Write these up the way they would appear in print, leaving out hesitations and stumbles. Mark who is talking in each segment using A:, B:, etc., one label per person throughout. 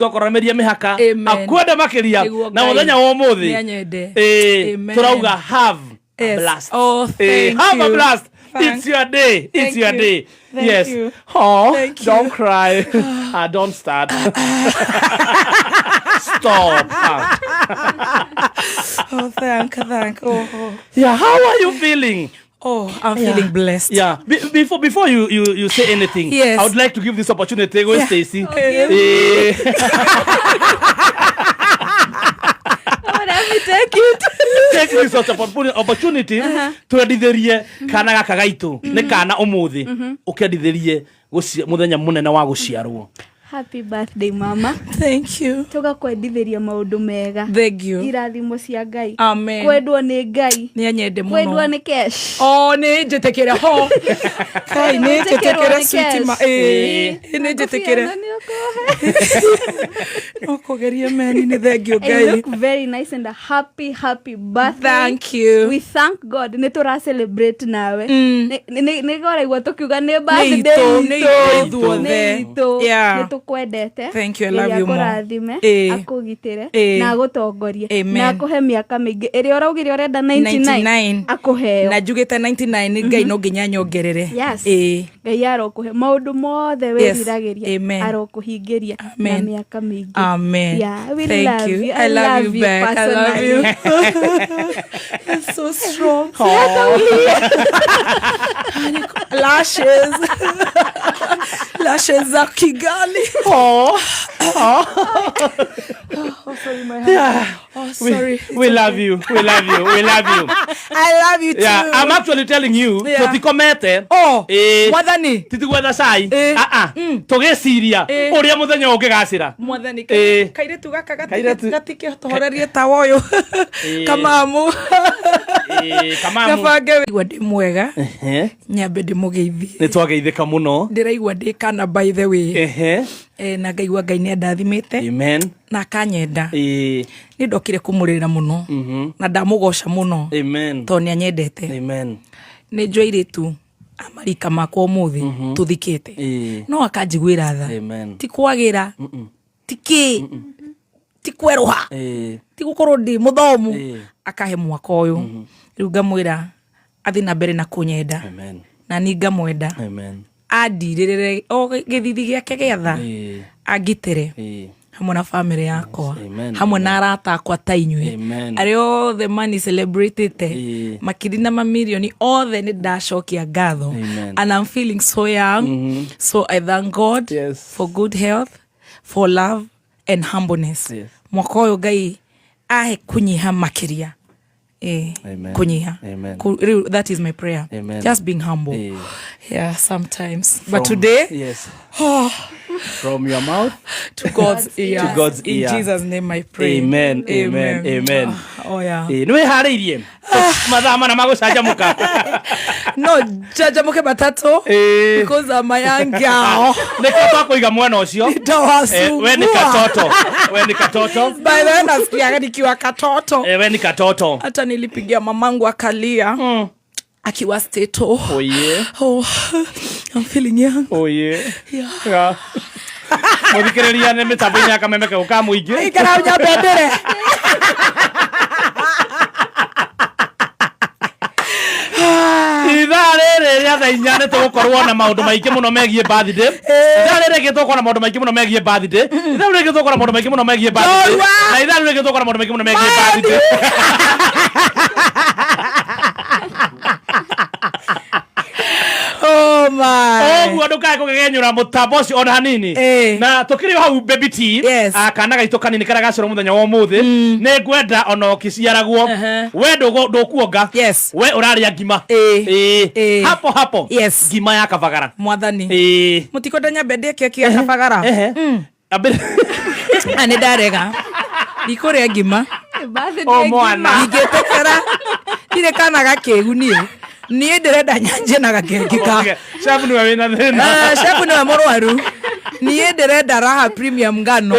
A: Tokoromeria mihaka akwenda makiria na muthenya wa umuthi turauga have a blast. Have a blast. It's your day. It's your day. Yes. Oh, don't cry. Don't start. Stop.
B: Oh, thank. Oh.
A: Yeah, how are you feeling?
B: Oh, I'm feeling blessed.
A: Yeah. Before you say anything,
B: yes.
A: I would like to give this opportunity. Go, Stacy. Take this opportunity twendithirie kana gaka gaitu ni kana umuthi ukendithirie muthenya munene wa guciarwo.
C: Happy birthday, Mama.
B: Thank you.
C: Toka kwendithiria maundu mega.
B: Thank you.
C: Irathimo cia Ngai.
B: Amen.
C: Kwendwo ni Ngai.
B: Ni anyende muno.
C: Kwendwo ni cash.
B: Oh, ni njetekere ho. Kai ni njetekere sweet ma. Ni njetekere. Okogerie meni ni thank you Ngai.
C: You look very nice and a happy birthday.
B: Thank you.
C: We thank God. Ni tura celebrate nawe. Ni gore gwa tukiuga ni birthday.
B: Ni to. Yeah.
C: Kwendete.
B: Thank you, I love you more.
C: Akugitire na gutongorie na akuhe miaka mingi iri uraugire urenda 99 akuheo
B: na njugite 99 Ngai no nginya nyongerere.
C: Ngai arokuhe maundu mothe wiriragiria arokuhingiria na miaka mingi.
B: Amen.
C: Yeah, we
B: thank
C: love
B: you. I love you back. I love you. That's so strong. Lashes za Kigali. Sorry, my heart. Sorry.
A: We love you. We love you. We love you.
B: I love you too.
A: Yeah, I'm actually telling you. Tutikomete.
B: Mwathani.
A: Titigwetha cai. Tugeciria uria muthenya ungigacira.
B: Mwathani kaire tugaka gatike tohorerie tawoyo. Kamamu. Kabange igwa ndi mwega. Nyambe ndi mugeithie.
A: Ni twageithika muno.
B: Ndiraigwa ndi kana by the way. Na ngaigwa Ngai ni ndathimite.
A: Amen.
B: Na kanyenda. Ni ndokire kumurira muno. Na ndamugoca muno.
A: Amen.
B: To ni anyendete.
A: Amen.
B: Ni njoire tu amarika makwa muthi tuthikite. No akanjiguira tha.
A: Amen.
B: Ti kwagira. Tiki. Ti kweruha. Ti gukorwo ndi muthomu. Akahe mwaka uyu. Riu ngamwira athi na mbere na kunyenda.
A: Amen.
B: Na ni ngamwenda.
A: Amen.
B: Adirere o githithi giake giatha agitire hamwe na family yakwa hamwe na arata akwa ta inywe ari othe mani celebrated makiri na mamilioni othe ni ndacokia ngatho and I'm feeling so young. So I thank God for good health, for love and humbleness. Mwaka uyu Ngai ahe kunyiha makiria. Kunyiha. That is my prayer. Amen. Just being humble. Yeah, sometimes. But today,
A: from your mouth
B: to God's ear.
A: To God's ear.
B: In Jesus' name I pray.
A: Amen. Amen. Amen.
B: Oh yeah.
A: Niwe haririe. Madama na magucajamuka.
B: No, jajamuke batatu. Because I'm a young girl.
A: Nikato kuiga mwana ucio. We ni katoto. We ni katoto.
B: By the way nasikia nikiwa katoto.
A: We ni katoto.
B: Hata nilipigia mamangu akalia. Akiwa stato.
A: Oh yeah.
B: Oh, I'm feeling young.
A: Oh yeah. Yeah. Mudhikiriria ni mitambo-ini akamemeke ukamuingi.
B: Ikara unyabendere.
A: Itharere ya thainyane tugukorwo na maundu maingi muno megie birthday. Itharere gitoko na maundu maingi muno megie birthday. Itharere gitoko na maundu maingi muno megie birthday. Na itharere gitoko na maundu maingi muno megie birthday.
B: Oh my.
A: Oguo ndukae kugegenyura mutambo ucio ona hanini. Na tukiri hau baby tea. Akana gaito kanini kara gacoro muthenya wa umuthi. Ni ngwenda ona okiciaragwo. We ndukuonga. We uraria ngima. Hapo. Ngima ya kabagara.
B: Mwathani. Mutikoda nyambe ndeke kia kabagara. Ani darega. Dikuria ngima.
A: O mwana.
B: Igetekera. Dire kana gakegu nie. Ni ndirenda nyanje na gakengika.
A: Shabu ni wena thina.
B: Shabu ni murwaru. niä ndä renda Raha Premium ngano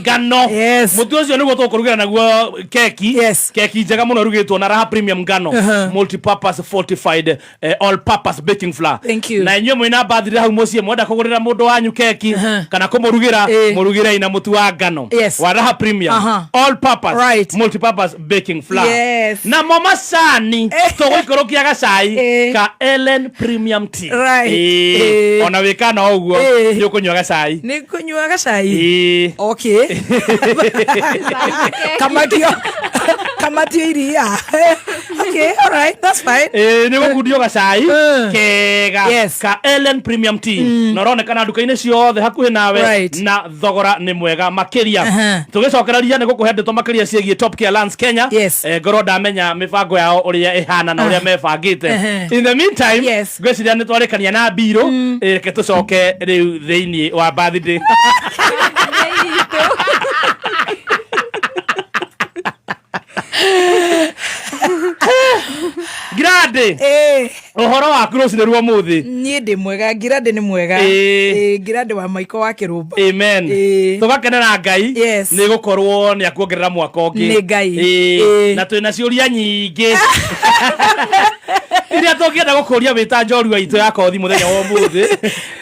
B: ngano
A: mutu ucio niguo tukurugera naguo keki keki njega muno rugitwo na Raha Premium ngano multi-purpose fortified all purpose baking flour. Na inyuĩ mwina birthday hau muciĩ mwenda kugurira mundu wanyu keki kana kumurugira murugire ina mutu wa ngano wa Raha Premium all purpose multi-purpose baking flour. Na mama sani tugwikorokia gacai ka Ellen Premium tea ona wikana uguo ni ukunywa gacai
B: ni kunywa gacai okay kamatio iria okay all right that's fine
A: ni gukundio gacai kega ka Ellen Premium tea na ronekana nduka-inĩ ciothe hakuhĩ nawe na thogora ni mwega makiria tugicokereria ni gukuhe ndeto makiria ciĩgiĩ Top Care Lands Kenya ngoro ndamenya mibango yao uria ihana na uria mebangite. In the meantime gwiciria ni twarikania na biro reke tucoke riu thiini wa birthday Grande uhoro wa close ruo muthi
B: nie ndi mwega Grande ni mwega Grande wa maiko wa kirumba
A: amen tugakenera Ngai ni gukorwo ni akuongerera mwaka ungi
B: ni Ngai
A: na twina ciuria nyingi iria tukienda gukuria wita njorua itu ya kothi muthenya wa muthi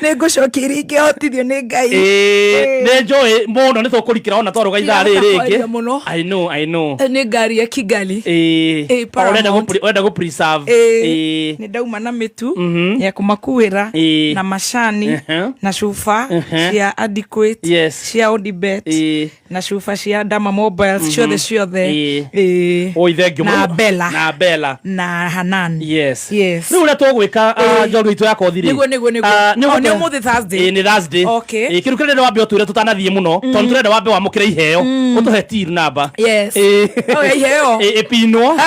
B: ni ngucokiria ingihotithio ni Ngai
A: ni njoi muno ni tukurikira ona twaruga ithaa ringi I know
B: ni ngari ya Kigali
A: wenda gu preserve
B: ni ndauma na mitu ya kumakuira na mashani na shufa cia adequate cia Odibet na shufa cia Dama Mobiles ciothe
A: oithengio
B: na
A: Bella
B: na Hanan
A: ni uria tugwika njorua itu ya kothi ri
B: ni umuthi Thursday
A: ni Thursday kiru kire wambe otwire tutanathie muno tondu turenda wambe wamukire iheo utuhe till number
B: iheo
A: epinwo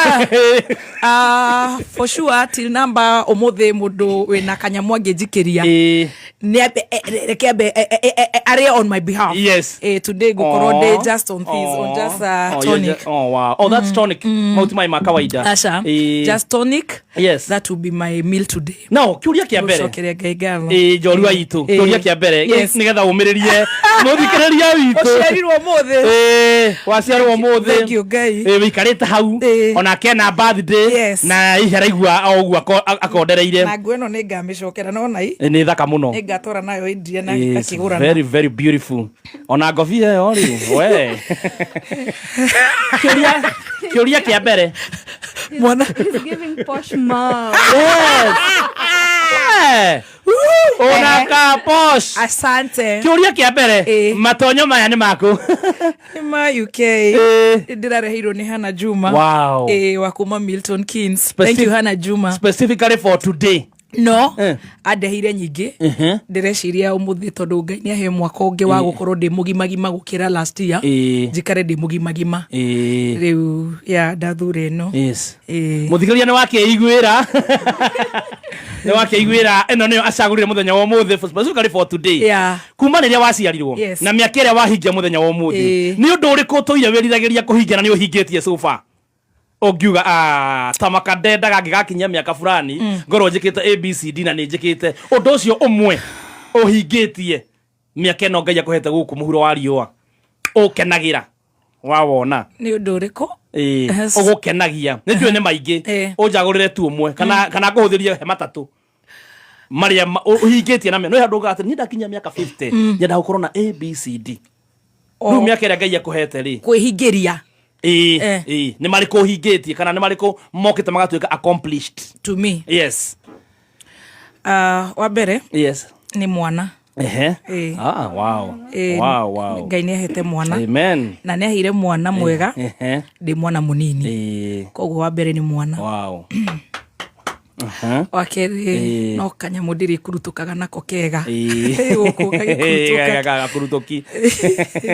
B: for sure till number umuthi mundu wina kanyamu angijikiria ni rekebe are on my behalf today gukorwo day just on this on just tonic
A: that's tonic multi my kawaida
B: just tonic that will be my meal today
A: no kiuria kia mbere
B: sokeria gaigalo
A: njorua itu kiuria kia mbere nigetha umiririe muthikiriria witu
B: uciarirwo muthi
A: waciarwo muthi
B: thank you Ngai
A: wikarite hau ona kena birthday na iheraigua oguo akondereire
B: na ngweno ni ngamicokera no nai
A: ni thaka muno
B: ngatora nayo India na akigurana
A: very very beautiful ona ngofia yo ri we kiuria kia mbere
B: mwana
C: is giving posh mom
A: ona ka posh
B: asante
A: kiuria kia mbere matonyo maya ni maku
B: ma UK ndirareheirwo ni Hana Juma wa kuma Milton Keynes thank you Hana Juma
A: specifically for today
B: no andehire nyingi ndireciria umuthi tondu Ngai ni ahe mwaka ungi wa gukorwo ndi mugimagima gukira last year njikare ndi mugimagima riu ya ndathure no
A: muthikiria ni wakeiguira ni wakeiguira eno niyo acagurire muthenya wa muthi specifically for today kuma riria waciarirwo na miaka iria wahingia muthenya wa muthi ni undu uriku tuire wiriragiria kuhingia na ni uhingitie so far ogiuga tamaka ndendaga ngigakinya miaka fulani ngoro njikite ABCD na ni njikite undu ucio umwe uhingitie miaka eno Ngai akuhete guku muhuro wa riua ukenagira wawona
B: ni undu uriku
A: ugukenagia ni njue ni maingi unjagurire tu umwe kana nguhuthirie he matatu maria uhingitie na no handu ngati ni ndakinya miaka 50 nyenda gukorwo na ABCD no miaka ira Ngai akuhete ri
B: kwihingiria
A: ni mariko hingitie kana ni mariko mokite magatuika accomplished
B: to me wa mbere ni mwana
A: wow
B: Ngai ni ahete mwana
A: amen
B: na ni ahire mwana mwega ndi mwana munini koguo wa mbere ni mwana wakeri no kanyamu ndiri kurutukaga nako kega guku
A: gakurutuki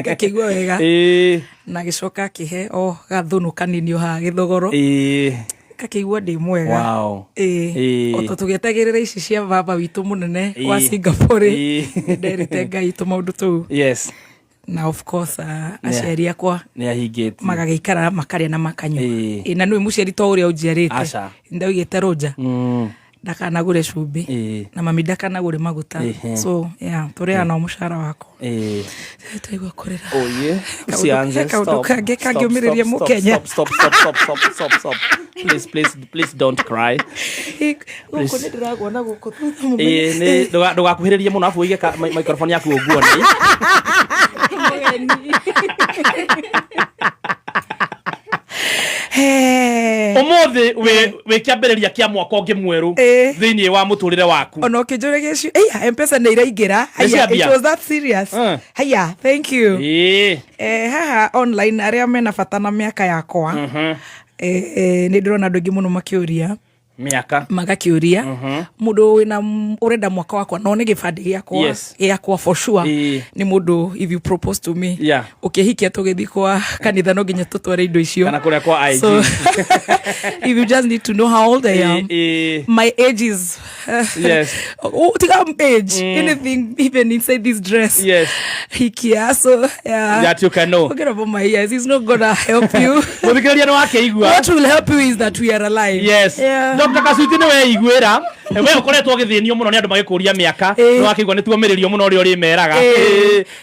B: gakigwa wega na gicoka kihe gathunu kanini ha githogoro kakigwa ndi mwega oto tugetagirira ici cia baba witu munene wa Singapore nderite Ngai tu maundu tu na of course aciari akwa
A: ni ahingite
B: magageikara makaria na makanyo na niwe muciari to uria unjiarite ndaugite Roja ndakanagure cumbi na mami ndakanagure maguta so yeah turia na mushara wako taigwa kurira
A: sianze stop
B: kangiumiriria mukenya
A: stop please don't cry
B: uko ndiragwa na guko
A: ni ndugakuhiririe muno afu uige microphone yaku uguo ni umuthi we kiambiriria kia mwaka ungi mweru thiini wa muturire waku
B: ono kijore gicio M-Pesa ni iraingira it was that serious haya thank you haha online aria mena bata na miaka yakwa ni ndirona andu angi muno makiuria
A: miaka
B: magakiuria mundu wina urenda mwaka wakwa no ni gibandi giakwa yakwa for sure ni mundu if you propose to me ukihikia tugithi kwa kanitha no nginya tutware indo icio
A: kana kuria kwa IG
B: so if you just need to know how old I am my age is tiga age anything even inside this dress hikia so
A: that you can know
B: forget about my ears it's not gonna help you
A: muthikiriria no akeigua
B: what will help you is that we are alive
A: Dr. Kasuti ni we igwira we ukoretwo githinio muno ni andu magikuria miaka no akigwa ni tuomiririo muno uri uri meraga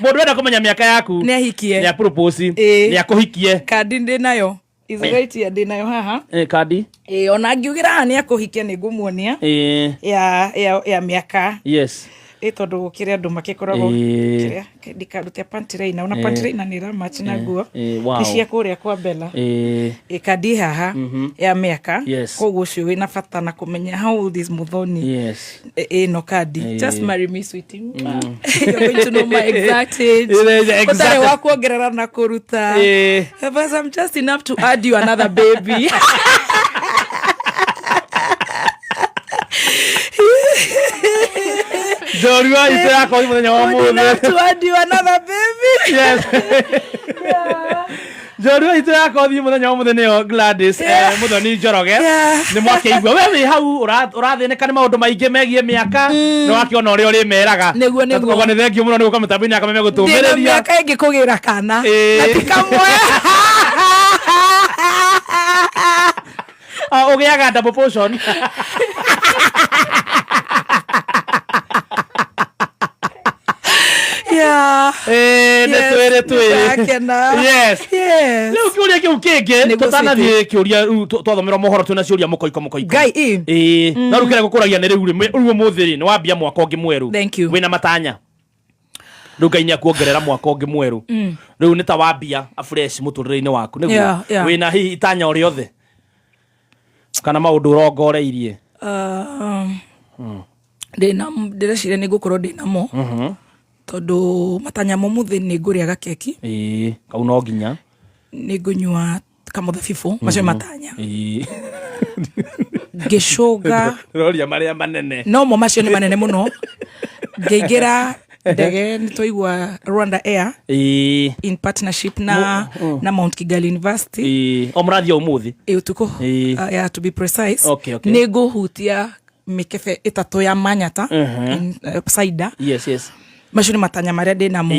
A: mundu enda kumenya miaka yaku
B: ni ahikie
A: ni apropose ni akuhikie
B: kadi ndi nayo is right here ndi nayo haha
A: kadi
B: ona ngiugira ni akuhikia ni ngumuonia ya miaka tondu kiria andu makikoragwo kiria ndikarute pantiraina una pantiraina ni ramach na guo cia kuria kwa Bella kadi haha ya miaka koguo cio wina bata na kumenya how old is Muthoni no kadi just marry me sweetie you're going to know my exact age utare wa kuongerera na kuruta but I'm just enough to add you another baby
A: Jorua itako muthenya wa muthi
B: to add you another baby
A: Jorua itako muthenya wa muthi nio Gladys Muthoni Njoroge ni mwakeigua we hau urathineka ni maundu maingi megie miaka no wakiona uri uri meraga
B: niguo
A: ni thengio muno ni guka mutambi-ini akamenya gutumiriria
B: miaka ingi kugira kana atikamwe
A: ugiaga double portion Leo kiuria kiu kingi tutanathie kiuria twathomera mohoro tuna ciuria mukoiko
B: ngai
A: na rukire gukuragia ni riu muthiri ni wambia mwaka ungi mweru wina matanya ngai ni akuongerera mwaka ungi mweru riu ni ta wambia afresh muturire-ini waku niguo wina hihi itanya o riothe kana maundu urongoreirie
B: ndireciria ni ngukorwo ndinamo tondu matanya mo muthi ni nguriaga keki
A: kau no nginya
B: ni ngunywa kamuthabibu macio matanya ngicuga
A: roria maria manene
B: no mo macio ni manene muno ngiingira ndege ni twaigua Rwanda Air in partnership na Mount Kigali University
A: omrathia umuthi
B: utuko to be precise ni nguhutia mikebe itatu ya manyata cider macio ni matanya maria ndinamo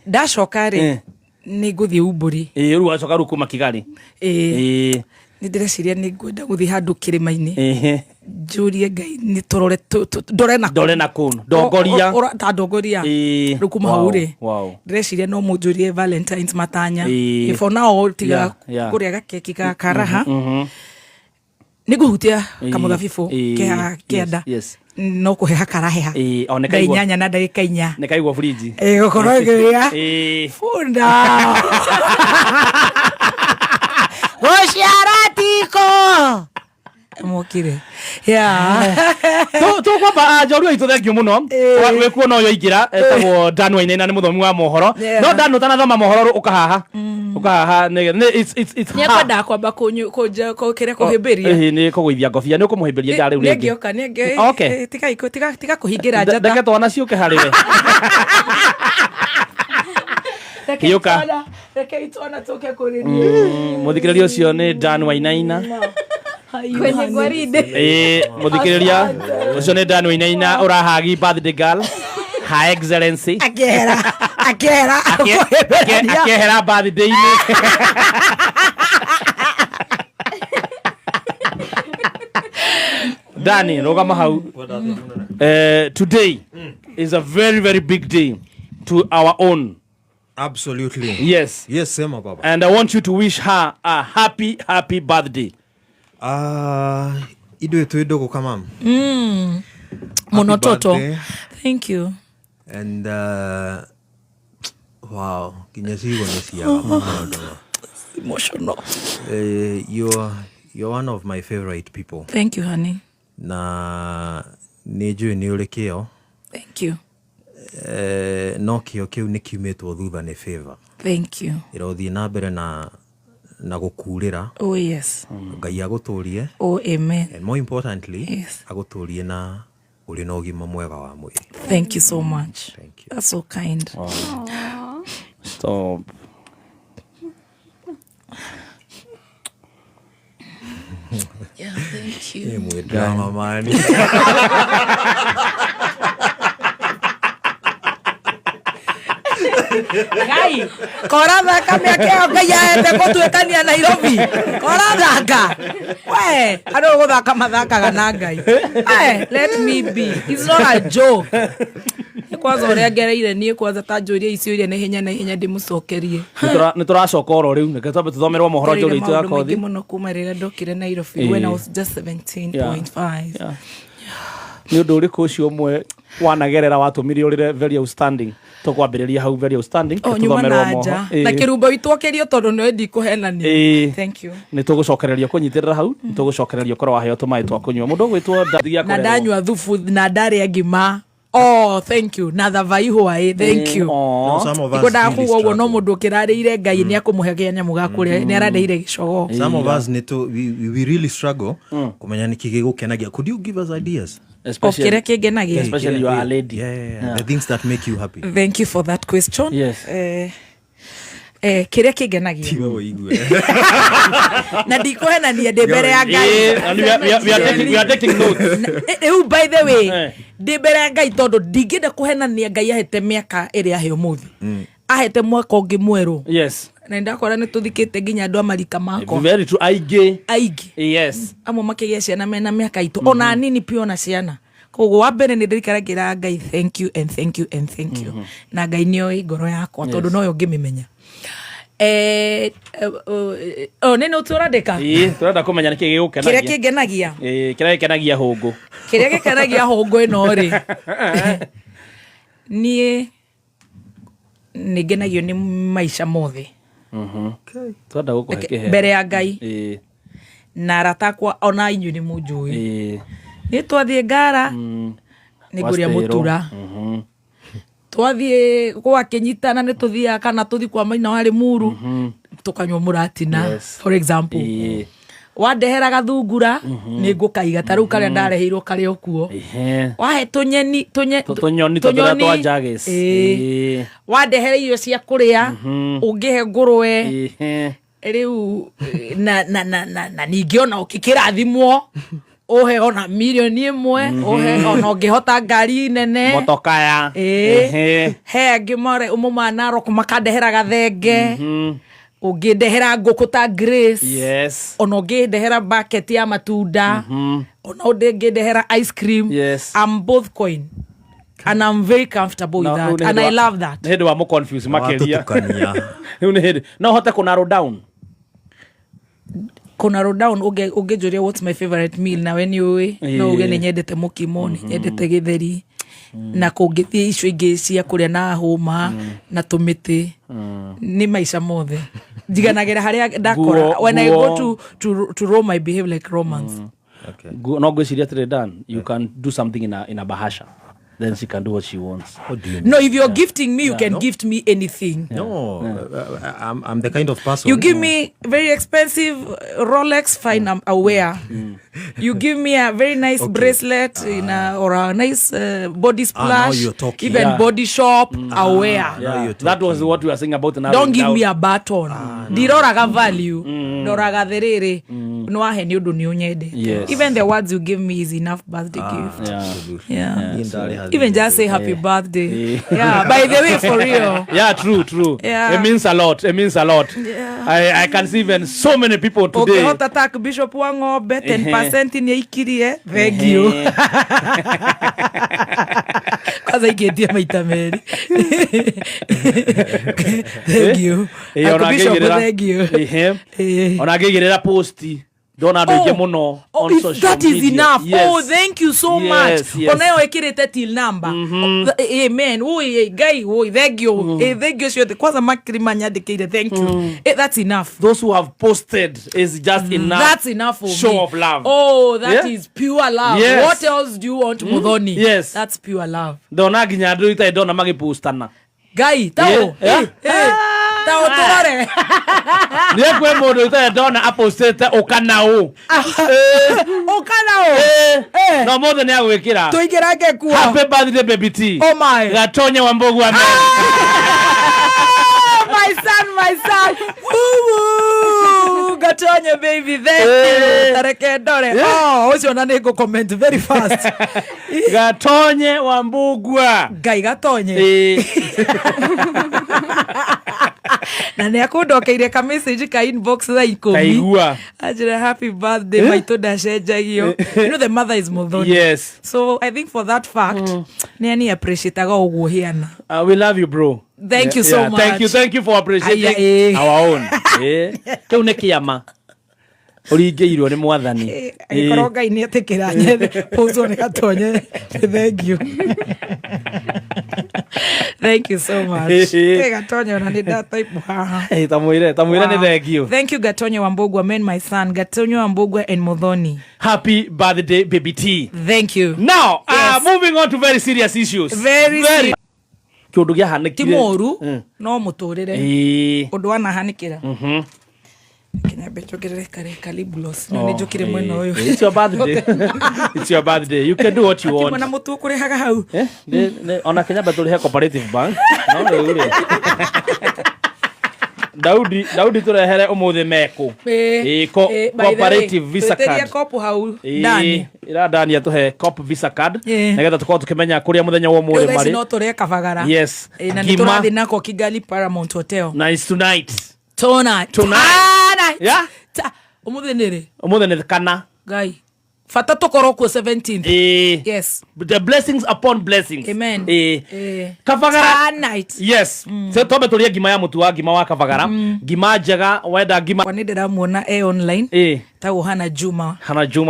B: ndacoka ri ni nguthie Umburi
A: riu wacoka ru kuma Kigali
B: ni ndireciria ni ngwenda guthie handu kirima-ini njurie ngai ni turore ndore na kunu ndongoria ta ndongoria riu kuma hau ri ndireciria no munjurie Valentines matanya ifo nao tiga kuria gakeki ka karaha ni nguhutia kamuthabibu kianda no kuheha karaheha
A: oneka
B: inyanya na ndagika 4
A: nekaigwa fridge
B: gukorwo ngiria funda gociaratiko mokire
A: tu kwamba Jorua itu thengio muno we kuona uyo ingira etagwo Dan Wainaina ni muthomi wa mohoro no Dan utanathoma mohoro ukahaha it's
B: ni kwenda kwamba kuja kukire kuhimbiria
A: ni kuguithia ngobia ni ukumuhimbiria ndari uri
B: ngi oka ni ngi tika kuhingira njata
A: ndeke twana ciuke hariwe kiuka
B: reke itwana tuke kuriria
A: muthikiriria ucio ni Dan Wainaina
C: kwenye gwaride
A: muthikiriria ucio ni Dan Wainaina urahagi birthday girl Her Excellency akehera birthday-ini Danny, rogama hau. Today is a very, very big day to our own.
D: Absolutely.
A: Yes.
D: Yes, Sema Baba.
A: And I want you to wish her a happy birthday.
D: Ido etu idogo kama.
B: Monototo. Thank you.
D: And wow, kinyasigo nisia.
B: Emotional.
D: You're one of my favorite people.
B: Thank you, honey.
D: Na neju ni ulekeo.
B: Thank you.
D: No kio ni kiumetwo thutha ni favor.
B: Thank you.
D: Irothi na mbere na gukurira.
B: Oh yes.
D: Ngai aguturie.
B: Oh amen.
D: And more importantly,
B: yes,
D: aguturie na uri na ugima mwega wa mwiri.
B: Thank you so much.
D: Thank you.
B: That's so kind.
A: Oh. Stop.
B: Yeah, thank you.
D: Drama man.
B: Gai, korathaka mĩaka Ngai aete gũtuĩkania Nairobi. Korathaka. We, andũ gũthaka mathakaga na Ngai. Let me be. It's not a joke. Kwanza ũrĩa ngereire niĩ kwanza ta njũria icio iria na hinya ndĩmũcokerie.
A: Nĩ tũracoka oro rĩu nĩkĩo twambe tũthomerwo mohoro njũria itu ya kothi.
B: Mũno kuma rĩrĩa ndokire Nairobi when I was just 17.5.
A: Nĩ ũndũ ũrĩkũ ũcio ũmwe wanagerera watũmire ũrĩre very outstanding tũkwambĩrĩria hau very outstanding
B: tũthomerwo mohoro na kĩrumbo witũkĩrio tondũ nĩ wendi kũhenania. Thank you.
A: Nĩ tũgũcokereria kũnyitĩrĩra hau nĩ tũgũcokereria ũkorwo waheo tũmaĩ twa kũnyua mũndũ ũgwĩtwo ndathia
B: na ndanyua thubu na ndarĩa ngima. Oh, thank you. Na thavai hwaĩ. Thank you. Ngoda kuwa ugo no mundu kirarĩire Ngai nĩ akũmũhe nyamũ ga kũrĩa nĩ arandeire gĩcogo.
D: Some of us need to we really struggle kumenya niki gĩgũkenagia. Could you give us ideas?
A: Especially
B: especially
A: you are a lady.
D: Yeah. The things that make you happy.
B: Thank you for that question.
A: Yes.
B: Kiria kĩngenagia na ndikuhenania ndĩ mbere ya Ngai.
A: We are taking notes.
B: By the way, ndĩ mbere ya Ngai tondũ ndingĩenda kũhenania Ngai ahete mĩaka ĩrĩa ahe ũmũthĩ. Ahete mwaka ũngĩ mwerũ.
A: Yes.
B: Na ndakora nĩ tũthikĩte nginya andũ amarika mako.
A: Very true. Aingĩ.
B: Yes. Amwe makĩgĩa ciana mena mĩaka itũ. Ona nini pio na ciana. Koguo wa mbere nĩ ndĩrikaragira Ngai thank you and thank you and thank you. Na Ngai nĩoĩ ngoro yakwa tondũ noyo ngĩmĩmenya. Nene ũtũrandĩka?
A: Tũrenda kũmenya nĩkĩ gĩgũkenagia.
B: Kĩrĩa kĩngenagia?
A: Kĩrĩa gĩkenagia hũngũ.
B: Kĩrĩa gĩkenagia hũngũ ĩno rĩ. Niĩ nĩngenagio nĩ maica mothe.
A: Tũrenda gũkũhe kĩheo.
B: Mbere ya Ngai. Na arata akwa ona inyuĩ nĩ mũnjũĩ. Nĩ twathiĩ ngara nĩ ngũrĩa mũtura. Twathiĩ gwakinyitana nĩ tũthiaga kana tũthi kwa Maina warĩ Muru tukanyua mũratina for example. Wandehera gathungura nĩ ngũkaiga ta rĩu karĩa ndareheirwo karĩa okuo. Wahe tũnyoni
A: twa Jaggers.
B: Wandehera irio cia kũrĩa ũngĩhe ngũrwe rĩu na ningĩ ona ũkĩkĩrathimwo ohe ona milioni ĩmwe ohe ona ũngĩhota ngari nene
A: motokaya
B: he angĩ ũmwe Narok makandehera gathenge ũngĩndehera ngũkũ ta Grace.
A: Yes.
B: Ona ũngĩndehera bucket ya matunda ona ũngĩndehera ice cream.
A: Yes.
B: I'm both coin and I'm very comfortable with that and I love that.
A: Nĩ hĩndĩ wa mũconfuse makĩria rĩu nĩ hĩndĩ no hote kũ narrow down ũngĩnjũria what's my favorite meal na we nĩũĩ no uge nĩ nyendete mũkimo nĩ nyendete gĩtheri na kũngĩthiĩ icio ingĩ cia kũrĩa na hũma na tũmĩtĩ nĩ maica mothe njiganagĩra harĩa ndakora when I go to Rome I behave like Romans. No ngwĩciria atĩrĩ Dan, you can do something in a bahasha. Then she can do what she wants.
B: No, if you're gifting me, you can gift me anything.
D: I'm the kind of person.
B: You give me very expensive Rolex, fine, I'm aware. You give me a very nice bracelet or a nice body splash, even body shop, aware.
A: That was what we were saying about.
B: Don't give me a baton. Diroraga value, doraga therere, no ahe ni undu ni unyende. Even the words you give me is enough birthday gift. Yeah. Even just say happy birthday. Yeah, by the way, for real.
A: Yeah, true. Yeah. It means a lot. Yeah. I can see even so many people today.
B: Okay, hot attack Bishop Wangobe 10% ni ikirie. Thank you. Kaza igetie maita meri. Thank you. Bishop, thank you.
A: Onagegirira posti. Dona doje muno on social media.
B: That is enough. Oh, thank you so much. Onayo ekirete till number. Amen. Guy, thank you. Thank you. Kwanza makrimanya dekire. Thank you. That's enough.
A: Those who have posted is just enough.
B: That's enough for
A: show
B: me.
A: Of love.
B: Oh, that is pure love.
A: Yes.
B: What else do you want, Muthoni?
A: Yes.
B: That's pure love.
A: Dona ginya do ita dona magi postana.
B: Guy, tao. Tao tore.
A: Nie kwe modo ita dona apostete okanao.
B: Okanao.
A: No more ni agwikira.
B: Tuigerage kuwa.
A: Happy birthday baby T.
B: Oh my.
A: Gatonye Wambugu ame.
B: My son. Woo! Gatonye baby, thank you. Tareke dore. Oh, ucio na nego comment very fast.
A: Gatonye Wambugu.
B: Gai Gatonye. Na ne akundokeire ka message ka inbox za 10.
A: Kaigua.
B: Ajira happy birthday my to dashenjagio. You know the mother is Muthoni.
A: Yes.
B: So I think for that fact, ni appreciate ga uguo hiana.
A: We love you, bro.
B: Thank you so much.
A: Thank you for appreciating our own. Keu ne kiama. Origeirwo ni mwathani.
B: Ikoroga ini atekera nyethe. Pozo ne Gatonye. Thank you. Thank you so much. Gatonye na ni that type ha.
A: Tamuire ni thank you.
B: Thank you Gatonye Wambugu, amen my son. Gatonye Wambugu and Muthoni.
A: Happy birthday baby T.
B: Thank you.
A: Now, moving on to very serious issues.
B: Very serious.
A: Kiundu gia hanikire.
B: Timoru no muturire. Undu anahanikira. Kenya betogere kare kaliblos no nejokire mwena oyo.
A: It's your birthday. It's your birthday. You can do what you want.
B: Kimona mutu kure haga hau.
A: Ona Kenya betogere cooperative bank. No ure. Daudi turehere umuthe meko. Cooperative visa card.
B: Teria kopu hau ndani.
A: Ira ndani atuhe cop visa card. Negetha tukorwo tukimenya kuria muthenya wo muri mari.
B: No tore kabagara.
A: Yes.
B: Na niturathi nako Kigali Paramount Hotel.
A: Nice tonight. Yeah.
B: Umuthe nere.
A: Umuthe ne kana.
B: Guy. Fata tokoro ko 17th. Yes.
A: The blessings upon blessings.
B: Amen.
A: Kavagara
B: night.
A: Yes. So tobe tulia gima ya mutu wa gima wa Kavagara. Gima njega wenda gima.
B: Kwa nindira muona online. Tawo Hana Juma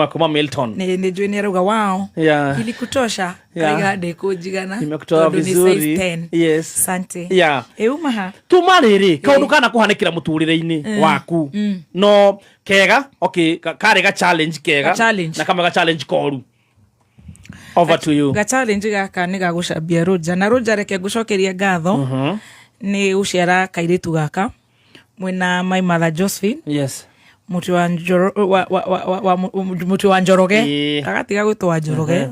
A: kuma Milton.
B: Ne jweni aruga wow.
A: Yeah.
B: Ili kutosha. Aliga de kujigana.
A: Imekutoa vizuri. Yes.
B: Sante.
A: Yeah.
B: Umaha.
A: Tumariri kaundu kana kuhanikira muturire-ini waku. No kega, okay, kare ga challenge kega. Na kama ga challenge koru. Over to you.
B: Ga challenge gaka ni ga gucambia Roja na Roja reke gucokeria ngatho. Ni uciara kairetu gaka. Mwena my mother Josephine.
A: Yes.
B: Mutu wa Njoroge. Kagatiga gwitwa Njoroge.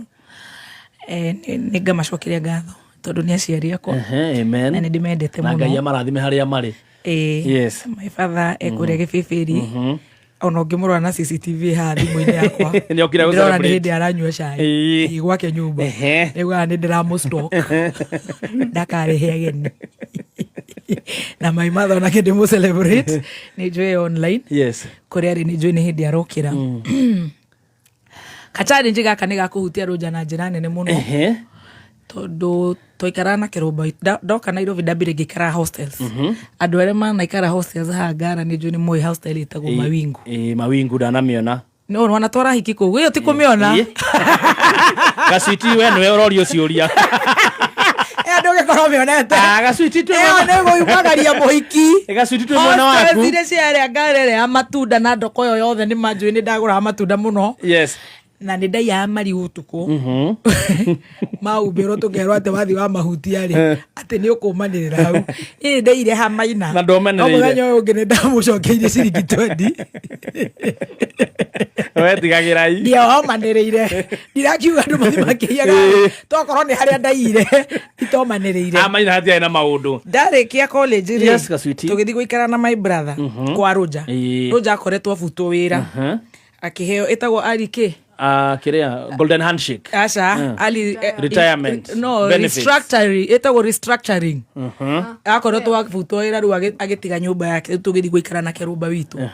B: Ni ngamacokeria ngatho tondu ni aciari akwa.
A: Amen.
B: Na ndi mendete muno.
A: Na Ngai amarathime haria mari. Yes.
B: My father ekure gibibiri. Ona ngimurwa na CCTV ha thimu-ini yakwa.
A: Ni okira go celebrate.
B: Ndona ndi aranyua cai. Igwake nyumba. Egwa ni ndiramu stock. Ndakarehe ageni. Na my mother ona kende mu celebrate ni joy online.
A: Yes.
B: Kuria ri ni joy ni hindi arokira. Kachari njiga kaniga kuhutia Roja na njira nene muno. Tondu toikarana kirumba ndoka Nairobi ndambire ngikara hostels. Andu arĩa manaikara hostels ha Ngara ni joy ni moi hostel itagwo Mawingu.
A: Mawingu ndanamiona.
B: No wana twara hiki kugu iyo ti kumiona.
A: Gaciti we niwe urorio ciuria.
B: Ndoge korwo mionete.
A: Gaciti tu
B: nego yumagaria muhiki.
A: Gaciti tu mwana waku.
B: Zire ciaria ngarere ya matunda na ndoko yo yothe ni manjui ni ndagura matunda muno.
A: Yes.
B: Na ni ndai ya mari utuku. Maubiro tugerwa ate wathi wa mahutia ri ate ni ukumanirira hau. Ni ndai ile hamaina.
A: Na ndomenere.
B: Omuganyo ungi ni ndamucokeire ciringi 20.
A: we tigagirai
B: ndio omanĩrĩire ndirakiuga andũ mathimakĩiaga tokorwo nĩ harĩa ndaire itomanĩrĩire
A: amaina hatia na maũndũ
B: ndarĩkia college rĩ
A: yes kaswiti
B: tũgĩthiĩ gũikara na my brother kwa Roja Roja akoretwo abutwo wĩra akĩheo ĩtagwo arike
A: kiria golden handshake
B: ali
A: retirement
B: no restructuring ĩtagwo restructuring akoretwo abutwo wĩra rĩu agĩtiga nyũmba yake tũgĩthiĩ gũikara nake rũmba witũ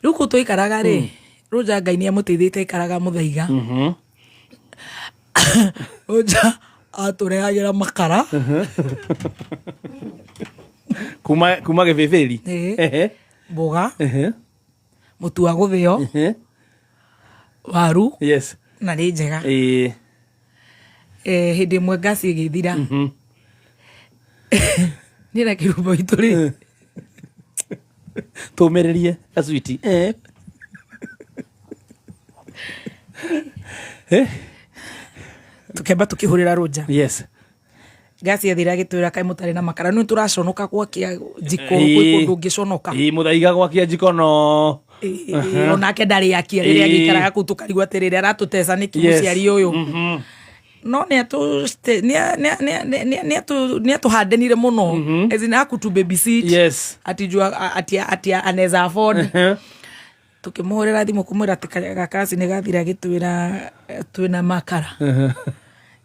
B: rĩu kũ tũikaraga rĩ Roja Ngai nĩ amũteithĩte ikaraga mũthaiga Roja atũrehagĩra makara
A: kuma gĩbĩbĩri
B: mboga mũtu wa gũthĩo waru
A: yes
B: na nĩ njega hĩndĩ ĩmwe ngasi ĩgĩthira niĩ na kĩrumbo itũ rĩ
A: tũmĩrĩrie kaswiti
B: tukemba tukihurira Roja
A: yes
B: gasi yathira gitwira kai mutare na makara nu turaconoka gwakia jiko kwi kundu ngiconoka
A: muthaiga gwakia jiko no
B: onake ndari yakia riria gikaraga ku tukarigwa terere aratutesa niki muciari uyu no ne atu ne atu hadenire muno ezina kutu babysit
A: yes
B: atijua atia aneza afford tukimuhurira thimu kumwira tikaga kasi ne gathira gitwira twina makara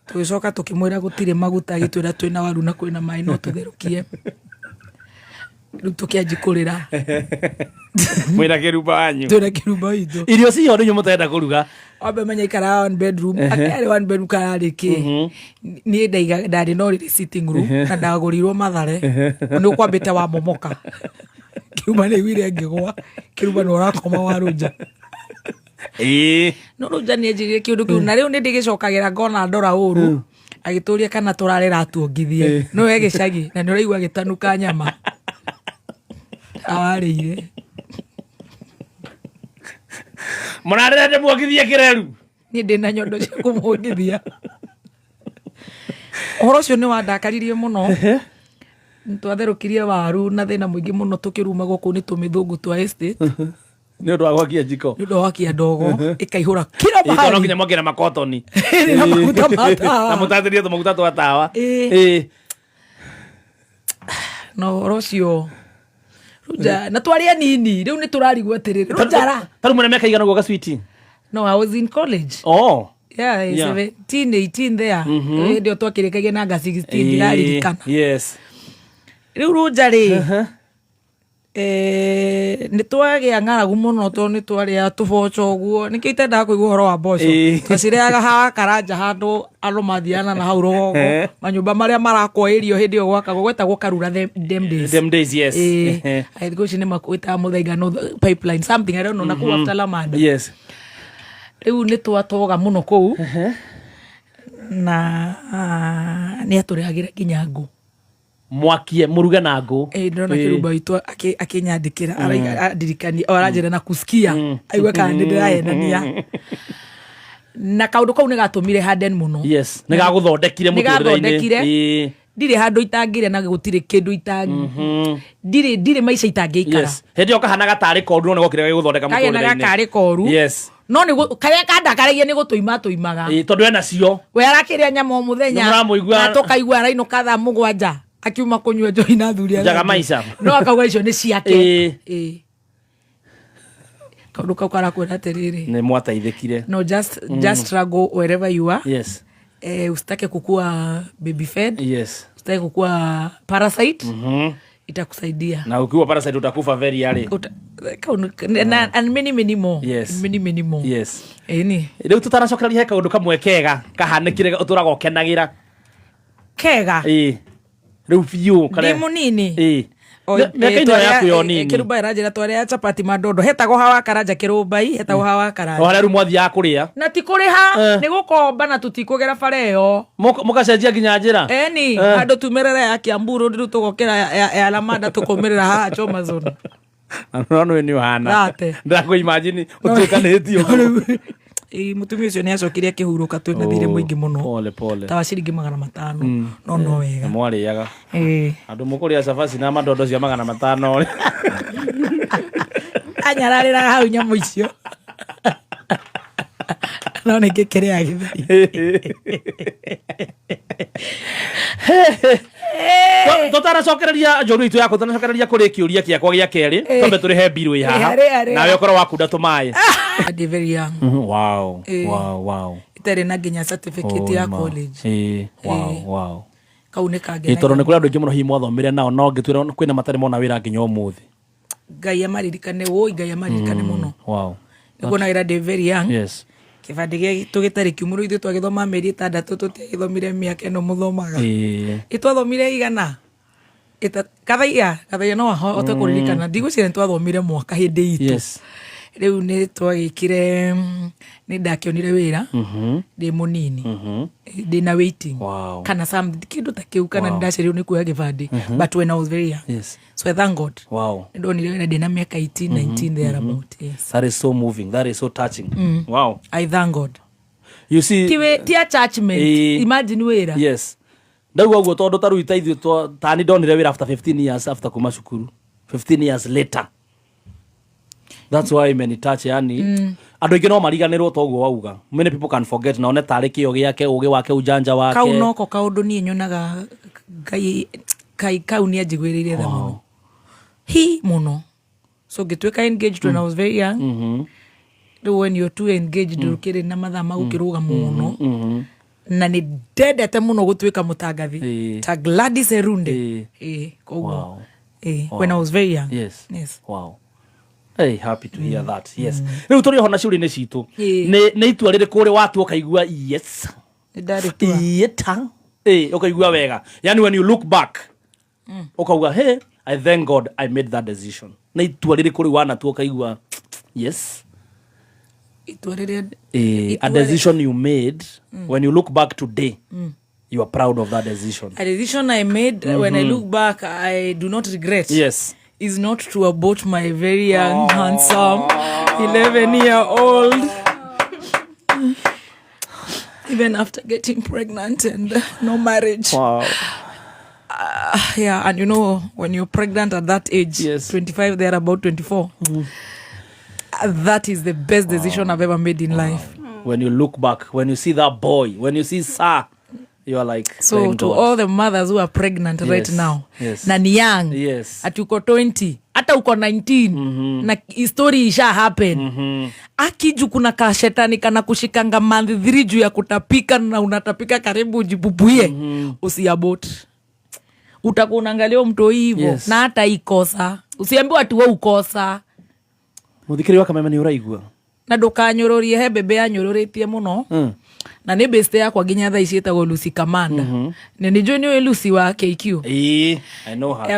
B: tugicoka tukimwira gutire maguta gitwira twina waru na kwina mai no tutherukie riu tukianjikurira
A: mwira kirumba wanyu
B: twina kirumba itu
A: irio cio ndu nyumutenda kuruga
B: abe menya ikara one bedroom akari one bedroom kariki ni ndaiga ndari no ri sitting room na ndagurirwo mathare ni kwambite wa momoka kiuma ni wire ngigwa kirumba no rakoma wa Roja no Roja ni njigire kiundu kiu na riu ni ndigicokagira ngona ndora uru agituria kana turarira atuongithie no egicagi na ni uraigwa gitanuka nyama awarire
A: munarira ndimwongithie kireru
B: ni ndina nyondo cia kumwongithia uhoro ucio ni wandakaririe muno ntwatherũkirie waru na thina muingi muno tukiruma guku ni tumithungu twa estate
A: ni undu wa gwakia jiko
B: ni undu wa gwakia ndogo ikaihura kila mahali
A: ikono kinya mwakira makotoni
B: na maguta mata
A: na mutatirie tumaguta twa tawa
B: no uhoro ucio Roja na twaria nini riu ni turarigwa atiriri Roja
A: taru mwana miaka igana gwa switi
B: no I was in college yeah 17 18 there ndio twakirikagia na 16 ndirarikana
A: yes
B: riu Roja ri ni twagia ng'aragu muno to ni twaria tuboco guo ni kitenda kuigua horo wa boco twaciriaga ha karanja handu andu mathiana na hau rogo manyumba maria marakwa irio hindi yo gwakagwo gwetagwo karura them days
A: yes
B: I go cine makwita muthaiga no pipeline something I don't know na ku after Lamada
A: yes
B: riu ni twatoga muno kuu na ni aturiagira kinya ngu
A: mwakie muruga na ngu
B: ndona kirumba itu akinyandikira adirikani aranjira na kusikia aigwa kana ndirayenania na kaundu kau ni gatumire harden muno
A: yes ni gaguthondekire muturire-ini
B: ndire handu itangire na gutire kindu itangi ndire maica itangiikara
A: yes hindi okahana gatari koru no gokire guthondeka muturire-ini
B: kaya na gakari koru
A: yes
B: no ni kaya kandakaragia ni gutuimaga
A: tondu ena cio
B: we arakiria nyama muthenya na tukaigua araino katha mugwanja akiuma kunywa njoi na thuria
A: jaga maica
B: no akauga icio ni ciake kaundu kau karakwira atiriri
A: ni mwataithikire
B: no just struggle wherever you are
A: yes
B: usitake kukua baby fed
A: yes
B: usitake kukua parasite itakusaidia
A: na ukiwa parasite utakufa very early
B: and many more
A: yes
B: many more
A: yes
B: ni
A: riu tutaracokereria he kaundu kamwe kega kahanikire uturaga ukenagira
B: kega
A: riu biu
B: kare ndi munini
A: mekaino yaku yo nini
B: kirumba irajira twaria chapati madondo hetagwo hawa karanja kirumbai hetagwo hawa karanja
A: wala riu mwathia kuria
B: na tikuriha ni gukomba na tutikugera fareo
A: mukacenjia nginya njira
B: ni andu tumerera ya Kiamburu riu tugokera ya Lamada tukomerera ha Choma Zone
A: no ni hana ndako imagine utukanetio
B: mutumia ucio ni acokire akihuruka twina thire muingi muno
A: pole
B: ta ciringi 500 no wega
A: mwariaga andu mukuria cabaci na madondo cia 500
B: anyararira hau nyamu icio no nä kä rä a gä
A: tåtanacokereria njåru itå yakå tanacokereria kå rä kä å ria kä akwa gä a kerä tombe tå rä he mbirå ä haha nawe å korwo wakunda tå maä
B: itarä na nginya certificate ya college kau nä kangä
A: tondå nä kå rä andå aingä må no hihi mwathomire nao no ngä twä ra kwä na matarä mona wä ra nginya å må thä
B: ngai amaririkane ngai amaririkane må no nä kuonagä ra very young kä bandä gä tå gä tarä kiumå rå ithuä twagä thoma mä eri 6 tå tiagä thomire mä aka ä no må thomaga ä twathomire igana kathaia no ahote kå ririkana ndigå cire nä twathomire mwaka hä ndä itå rä u nä twagä kä re nä ndakionire wä ra ndä må nini ndä na waiting kana kä ndå ta kä u kana nä ndacerirwo nä kuoya gä bandä but when I was very young so I thank God nä ndonire wä ra ndä na mä aka 18-19 there about
A: that is so moving, that is so touching. Wow,
B: I thank God.
A: You see
B: ti attachment imagine wä ra
A: ndauga å guo tondå ta rä u itaithuä tani ndonire wä ra after 15 years after kuma cukuru 15 years later. That's why many touch yani andå aingä no mariganärwo to guo wauga many people can forget na one tarä kä o gä ake å gä wake ujanja wake
B: kau noko kaå niä nyonaga kau nä anjiguä rä ire tha må no hi må no so ngä tuä ka engaged when I was very young when you're too engaged kä rä na mathaa magå kä rå ga må no na nä ndendete må no gå tuä ka må tangathi ta Gladys Erunde koguo when I was very young.
A: Yes. Wow. Hey, happy to hear that. Yes. Riu turi hona ciuri-ini citu. Ni itua riri kuri watu ukaigua yes. Yeta. Ukaigua wega. Yani when you look back. Ukauga hey, I thank God I made that decision. Ni itua riri kuri wana tu ukaigua yes.
B: Itua riri
A: a decision you made when you look back today. You are proud of that decision.
B: A decision I made when I look back I do not regret.
A: Yes.
B: Is not to abort my very young, handsome 11-year-old. Even after getting pregnant and no marriage.
A: Wow.
B: Yeah, and you know, when you're pregnant at that age, 25, they're about 24. That is the best decision I've ever made in life.
A: When you look back, when you see that boy, when you see Sir, you are like,
B: so to God. All the mothers who are pregnant right now, na ni young, ati uko 20, hata uko 19, na story isha happen. Akiju kuna kashetani kana kushikanga month 3 juu ya kutapika na unatapika karibu ujibubuye, usiabot. Utakuwa unaangalia mtoi hivyo na hata ikosa. Usiambiwe ati wewe ukosa.
A: Muthikiri wa kamema ni uraigua.
B: Na ndukanyororie he bebe yanyororetie muno. Na nä beste yakwa nginya thaa ici ätagwo Lucy Kamanda na nä njå nä å Lucy wa KQ yaå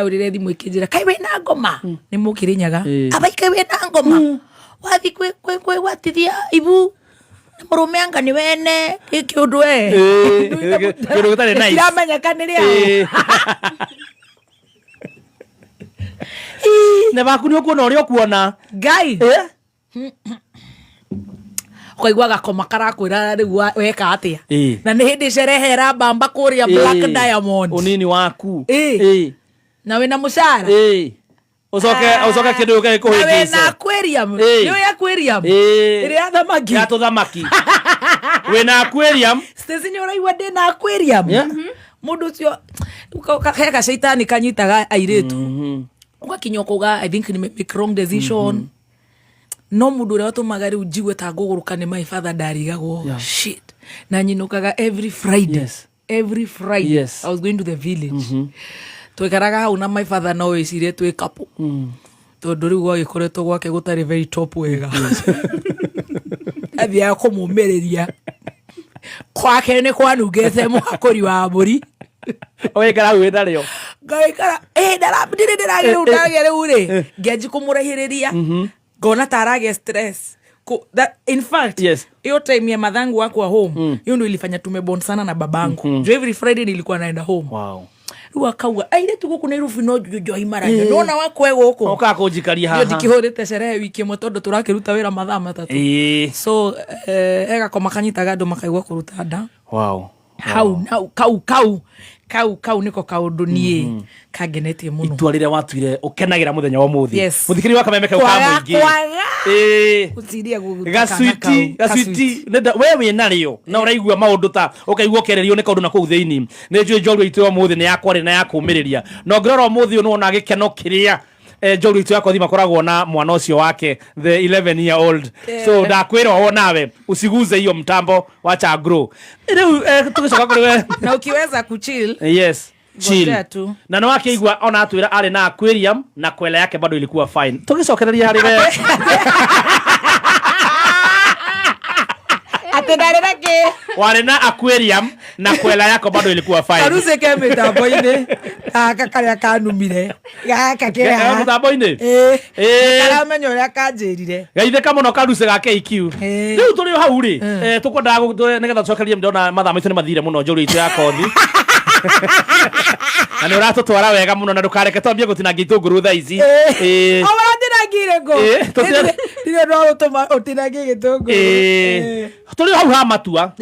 B: rä re thimå ä kä njä ra kaä wä na ngoma nä må kä rä nyaga abaikaä wä na ngoma wathi kwä gwatithia ibu nä må rå me anga nä wene gä kä å ndå kiramenyeka nä rä a
A: ne baku nä å kuona å rä a å kuona
B: ngai ukaigua gakoma karakwira riu weka atia na nä hä ndä cerehe rambamba kå rä a Black Diamond
A: unini waku
B: na wä na må cara
A: ucoke kä ndå gä kå hä
B: ngä na aquarium nä å aquarium ä rä a thamaki
A: ya tå thamaki wä na aquarium
B: nä å raigua ndä na aquarium må ndå å cio he gacaitani kanyitaga airä tu ugakinya å kauga I think make wrong decision no mundu ria tumaga riu njigwe ta nguguruka ni my father ndarigagwo shit na nyinukaga every Friday I was going to the village twekaraga hau na my father no wicire twi couple tondu riu gwagikoretwo gwake gutari very top wega athia kumumiriria kwake ni kwanungete muhakuri wa mburi
A: oikara hau ndario
B: ngaikara ndarabindire ndagere uri ngeji kumurahiriria ngona tarage stress in fact hiyo time ya madhangu wako home hiyo ndio ilifanya tumebond sana na babangu every Friday nilikuwa naenda home ruwa kauga aire tu guku Nairobi no jojo imaranya nona wako ego huko
A: oka kujikaria haha
B: yo dikihorete sherehe wiki motondo turakiruta wira mathaa matatu so ega koma kanyitaga ndo makaigwa kuruta nda kau niko kaundu nie kangenetie muno
A: itua rire watuire ukenagira muthenya wa muthi muthikiri wa kameme kau ka muingi
B: utiria
A: gasuiti nenda wewe nario na uraigua maundu ta ukaigua kererio ne kaundu na kuu theini ne njui njorua itu wa muthi ne yakwa na yakumiriria no ngirora muthi no na gikeno kiria njorua itu yakwa thima koragwo na mwana ucio wake the 11-year-old so ndakwira wo nawe usiguze hiyo mtambo wacha grow tugicoka kuri we
B: na ukiweza kuchill
A: chill na no akigwa ona atwira ari na aquarium na kwela yake bado ilikuwa fine tugicokereria hari we
B: atendarera ke
A: wale na aquarium na kwela yako bado ilikuwa fine
B: aruse ke metambo-ini akakarya kanumire gakakira
A: metambo-ini
B: kala menyo ya kanjirire
A: gaithe kama no karuse ga KQ riu turi hau ri tukwenda nigetha tucokerie ndona mathaa maitu ni mathire muno njorua itu ya kothi na ni uratutwara wega muno na ndukareke twambie gutinangia itunguru thaa ici
B: awatinangire ngo ndire no utuma utinangie gitunguru
A: turi hau ha matua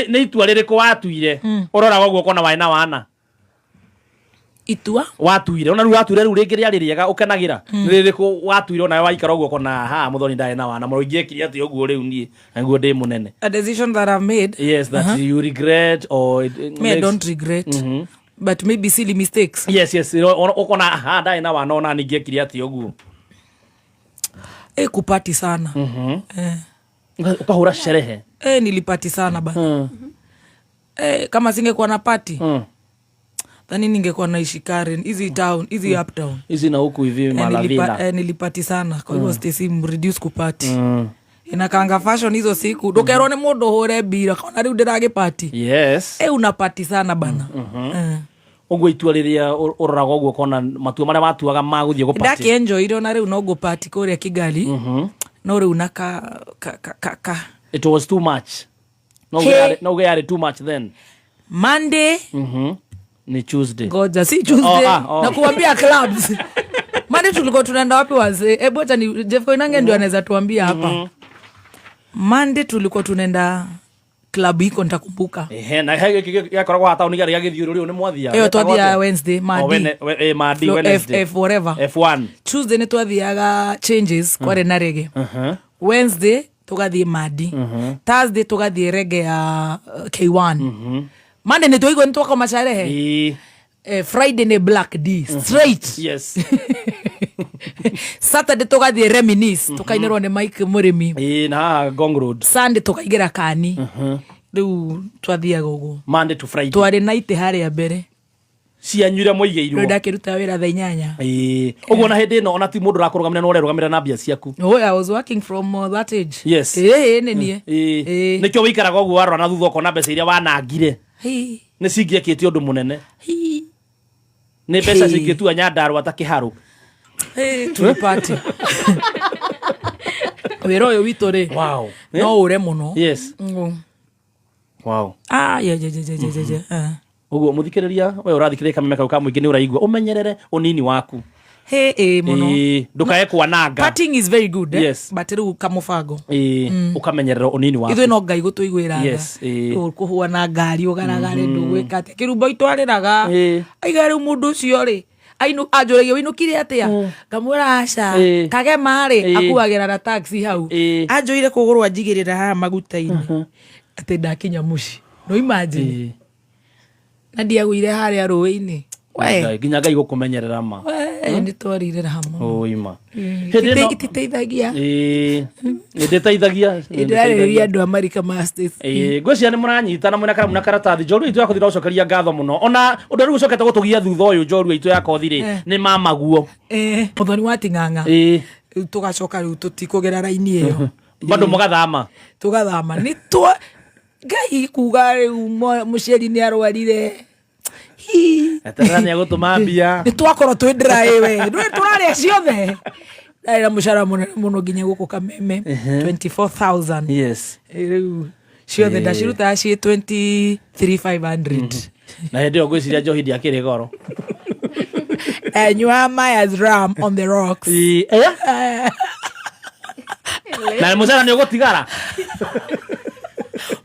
A: ni itua ririku watuire urora gwo kona waina wana
B: itua
A: watuire ona riu watuire riu ringi riari riega ukenagira ririku watuire ona waikara gwo kona ha muthoni ndae na wana muroingie kiri ati ogwo riu ni nguo ndi munene
B: a decision that I've made
A: that you regret or
B: I don't regret but maybe silly mistakes
A: ukona ha ndae na wana ona ningie kiri ati ogwo
B: kupati sana
A: ukahura sherehe
B: nilipati sana bana kama singekuwa na party Tani ningekuwa naishi Karen, easy town, easy uptown.
A: Easy na huku hivi Malavila.
B: Nilipati sana, kwa hivyo Stacy reduce kupati. Inakanga fashion hizo siku. Dokerone modo hore bira, kona riu ndirage party.
A: Yes.
B: Unapati sana bana.
A: Ogwo itua riria uroraga ogwo kona matua maria matuaga maguthie go party.
B: Ndaki enjoy iro na riu no go party kuria Kigali. No riu naka
A: It was too much. No get too much then.
B: Monday.
A: Ni Tuesday.
B: Ngoja si Tuesday. Na kuambia clubs. Monday tulikuwa tunaenda wapi wazee? Acha ni Jeff Koinange ndio anaweza tuambia hapa. Monday tulikuwa tunaenda club iko nitakumbuka.
A: Na yakoragwo hata unigari yagithiururi ni mwathia.
B: Twathia Wednesday, Monday.
A: Monday Wednesday.
B: F whatever.
A: F1.
B: Tuesday ni twathiaga changes kwa na reggae. Wednesday tugathie Madi. Thursday tugathie reggae ya K1. Monday ni tuigo nitwako masharehe. Friday ni Black D straight.
A: Yes.
B: Saturday tugathie Reminisce tukainerwa ni Mike Murimi.
A: Na Gong Road.
B: Sunday tukaigira Kani. Riu twathia gogo.
A: Monday to Friday.
B: Twari night haria mbere.
A: Cianyure moigeirwo.
B: Ndakiruta wira thaa 8.
A: Uguo na hindi no ona ti mundu rakurugamira no urerugamira na bia ciaku.
B: I was working from that age.
A: Yes.
B: Nenie.
A: Nikyo wikaraga uguo warora na thutha ukona mbeca iria wanangire. Ni cingiekite undu munene. Ni mbeca cingitua Nyandarua atakiharu.
B: Tulipati. Wira uyu witu ri.
A: Wow.
B: No ure muno.
A: Yes. Wow. Uguo muthikiriria we urathikiriria kameme kau ka muingi ni uraigua umenyerere unini waku.
B: Muno.
A: Ndukae kwananga.
B: Partying is very good.
A: Yes.
B: But riu kamufango.
A: Ukamenyerera unini waku.
B: Ithu no ngai gutuiguiraga.
A: Yes.
B: Kuhua na ngari ugaragare ndugwikate. Kirumba itwariraga. Aigari mundu ucio ri. Ainu ajorege winukire atia. Kamura aca. Kage mari akuagira na taxi hau. Ajoire kugurwa njigirira ha maguta-ini. Ate ndakinya muci. No imagine. Na ndiagwire haria ruwi-ini.
A: Nginya ngai gukumenyerera ma.
B: Ni twaririra hamwe.
A: Ima.
B: Ititeithagia.
A: Nditeithagia.
B: Ndĩrarĩrĩria andũ America Masters.
A: Ngwĩciria nĩ mũranyitana mwĩna karatathi. Njorua itũ yakothi ũcokeria ngatho mũno. Ona ũndũ rĩu ũcokete gũtũgia thutha ũyũ njorua itũ yakothi rĩ nĩ mamaguo.
B: Mũthoni wa Ting'ang'a. Tũgacoka rĩu tũtikũgera raini ĩyo.
A: Bado mũgathama.
B: Tũgathama. Nĩ twa ngai kuga rĩu mũciari nĩ arwarire.
A: Atarani ya gutuma mbia.
B: Ni twakorwo twi dry we. Ndu turaria ciothe. Ndaira mushara muno nginya guku Kameme 24,000.
A: Yes.
B: Riu ciothe ndaciruta ci 23,500.
A: Na hende ogwiciria njohi ndiakiri goro.
B: Nyua Maya's ram on the rocks.
A: Na mushara ni ugutigara.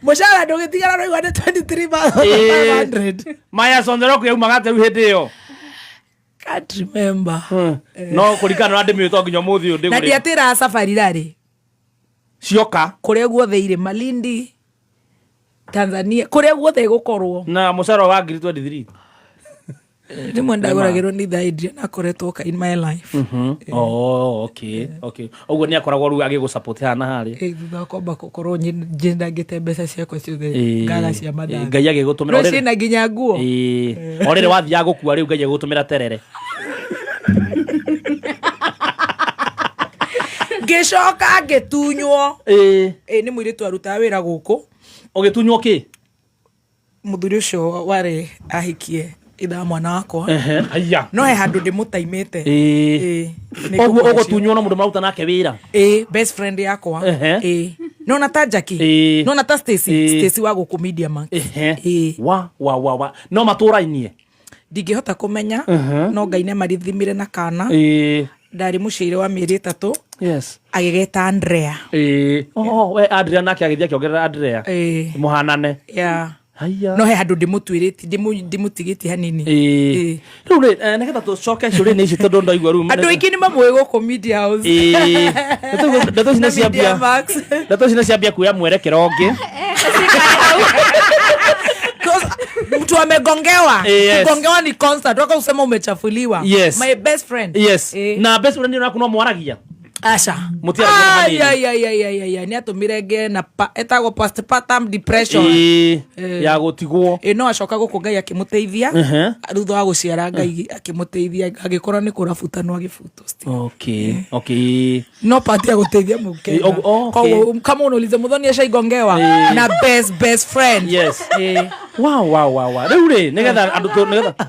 B: Mushara ndũgĩtigara no igwa 23,500.
A: Maya Sonzero ku yuma gate hĩndĩ ĩyo.
B: Can't remember.
A: No kũringana na ndĩmĩ to nginya mũthĩ ũndĩ.
B: Na ndiatĩra safari rarĩ.
A: Cioka.
B: Kũrĩa guothe irĩ Malindi, Tanzania, kũrĩa guothe gũkorwo.
A: Na mũcara wa 23.
B: Rĩmwe ndagũragĩrwo nĩ Thaindria na akoretwo ka in my life.
A: Oh, okay. Ũguo nĩ akoragwo rĩu agĩgũsupport hana harĩ.
B: Thutha kwamba gũkorwo njendangĩte mbeca ciakwa ciothe ngaga cia mathaa.
A: Ngai agĩgũtũmĩra.
B: Rĩu ciĩna nginya nguo.
A: O rĩrĩ wathiaga gũkua rĩu Ngai agĩgũtũmĩra terere.
B: Ngĩcoka ngĩtunywo. Nĩ mũirĩtu arutaga wĩra gũkũ.
A: Ũgĩtunywo kĩ?
B: Mũthuri ũcio warĩ ahikie itha mwana wakwa.
A: Aya.
B: No he handũ ndĩmũtaimĩte.
A: Ũguo ũgũtunywo na mũndũ maruta nake wĩra.
B: Best friend yakwa. Nona ta Jackie. Nona ta Stacy wa gũkũ Media Max.
A: Wa. No matũrainie.
B: Ndingĩhota kũmenya. No Ngai nĩ marithimire na kana. Ndarĩ mũciire wa mĩeri 3.
A: Yes.
B: Agĩgeta Andrea.
A: We Andrea nake agĩthia kĩongerera Andrea. Mũhanane.
B: No he handũ ndĩmũtigĩtie hanini.
A: Rĩu nĩgetha tũcoke ciũria-inĩ ici tondũ ndaigua rĩu.
B: Andũ aingĩ nĩ mamũĩ gũkũ Media House.
A: Ndeto ici nĩ ciambia kuoya mwerekero ũngĩ.
B: Mtu amegongewa. Kugongewa ni concert. Waka usema umechafuliwa. My best friend.
A: Na best friend ndio nakunwa mwaragia.
B: Asha. Ni atumire nge na etagwo postpartum depression.
A: Ya gutigwo.
B: No acoka gũkũ Ngai akĩmũteithia. Thutha wa gũciara Ngai akĩmũteithia agĩkorwo nĩ kũrabuta no agĩbutwo.
A: Okay.
B: No pati ya gũteithia mũke. Kama unauliza Muthoni ashaigongewa na best friend.
A: Wow. Rĩu rĩ nĩgetha andũ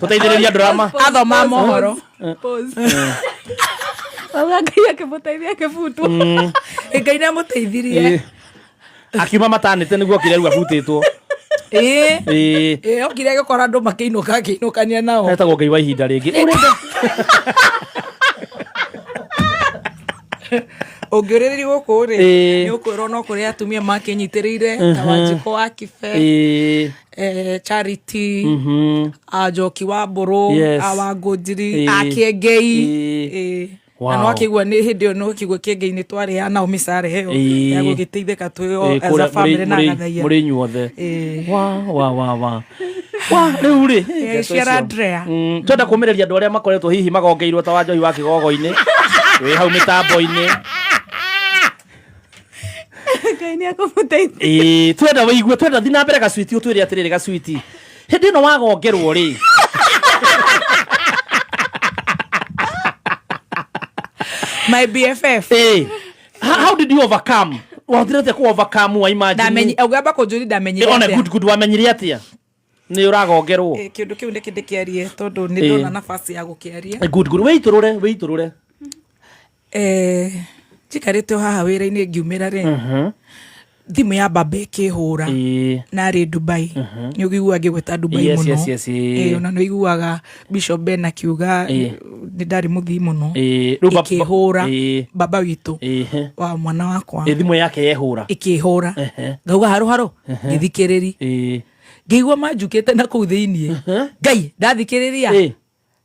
A: tũteithĩrĩria drama.
B: Athoma mohoro.
C: Ngai akĩmũteithia akĩbutwo.
B: Ngai nĩ amũteithirie.
A: Akiuma matanĩte nĩguo kĩrĩa rĩu abutĩtwo.
B: Okire agĩkora andũ makĩinũkania nao.
A: Etagwo Ngai wa ihinda rĩngĩ.
B: Ũngĩũrĩrĩri gũkũ rĩ nĩ ũkwĩrwo no kũrĩ atumia makĩnyitĩrĩire ta Wanjikũ wa Kibe, Charity, Njoki wa Mbũrũ, Wangũnjiri, Kĩengei. Na no akĩigua nĩ hĩndĩ ĩyo no kĩigua Kĩengei-inĩ twarĩana mĩcara ĩyo ya gũgĩteithĩka twĩ as a family na agathaia.
A: Mũrĩ inyuothe. Rĩu rĩ
B: ciara Andrea.
A: Twenda kũmĩrĩria andũ arĩa makoretwo hihi magongeirwo ta wa Njohi wa Kĩgogo-inĩ. Wĩ hau mĩtambo-inĩ.
C: Ngai nĩ akũmũteithia.
A: Twenda wĩigue twenda thiĩ na mbere Gacwiti ũtwĩre atĩrĩrĩ Gacwiti. Hĩndĩ ĩno wagongerwo rĩ.
B: My BFF.
A: How did you overcome? Wahotire atĩa ku overcome wa imagine?
B: Ugamba kũnjũri ndamenyire atĩa.
A: Ona good wamenyire atĩa? Nĩ ũragongerwo.
B: Kĩndũ kĩu nĩ kĩndĩkĩarie tondũ nĩ ndona nafasi ya gũkĩaria.
A: Good wĩitũrũre.
B: Njikarĩte o haha wĩra-inĩ ngiumĩra rĩ. Thimũ ya baba ĩkĩhũra na arĩ Dubai. Nĩ ũgĩiguaga ngĩgweta Dubai mũno. Ona nĩ ũiguaga Bishop Ben akiuga nĩ ndarĩ mũthii mũno. Ĩkĩhũra baba witũ wa mwana wakwa.
A: Thimũ yake yehũra.
B: Ĩkĩhũra. Ngauga haro ngĩthikĩrĩri. Ngĩigua manjukĩte na kũu thĩiniĩ. Ngai ndathikĩrĩria.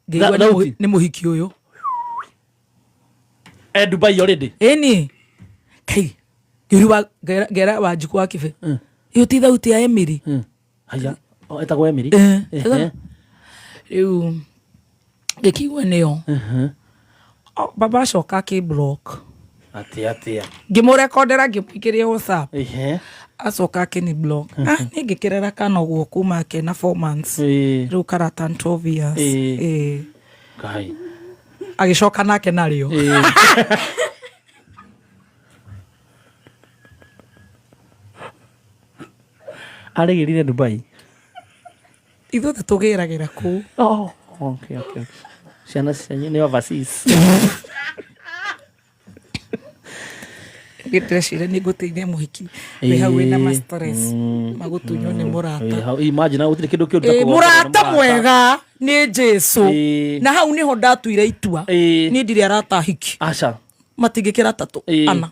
B: Ngĩigua nĩ mũhiki ũyũ.
A: Dubai already.
B: Eni. Kai. Ngera Wanjikũ wa Kibe. Iyo ti thauti ya Emily.
A: Haya. Etagwo Emily.
B: Rĩu ngĩkigua nĩyo. Baba acoka akĩ-block.
A: Atĩa.
B: Ngĩmũrekondera ngĩmũikĩria WhatsApp. Acoka akĩni-block. Niĩ ngĩkĩrera kana ũguo kuma kena 4 months. Rĩu karata 12 years.
A: Kai.
B: Agĩcoka nake narĩo.
A: Arĩgĩrire Dubai.
B: Ithuothe tũgĩragĩra kũu.
A: Okay. Ciana cianyu nĩ overseas.
B: Ndĩreciria nĩ ngũteithia mũhiki wĩ hau wĩna ma-stress magũtunywo nĩ mũrata.
A: Imagine gũtirĩ kĩndũ kĩũru
B: mũrata mwega nĩ Jesũ. Na hau nĩho ndatuire itua. Niĩ ndirĩ arata hiki.
A: Aca.
B: matingĩkĩra 3 4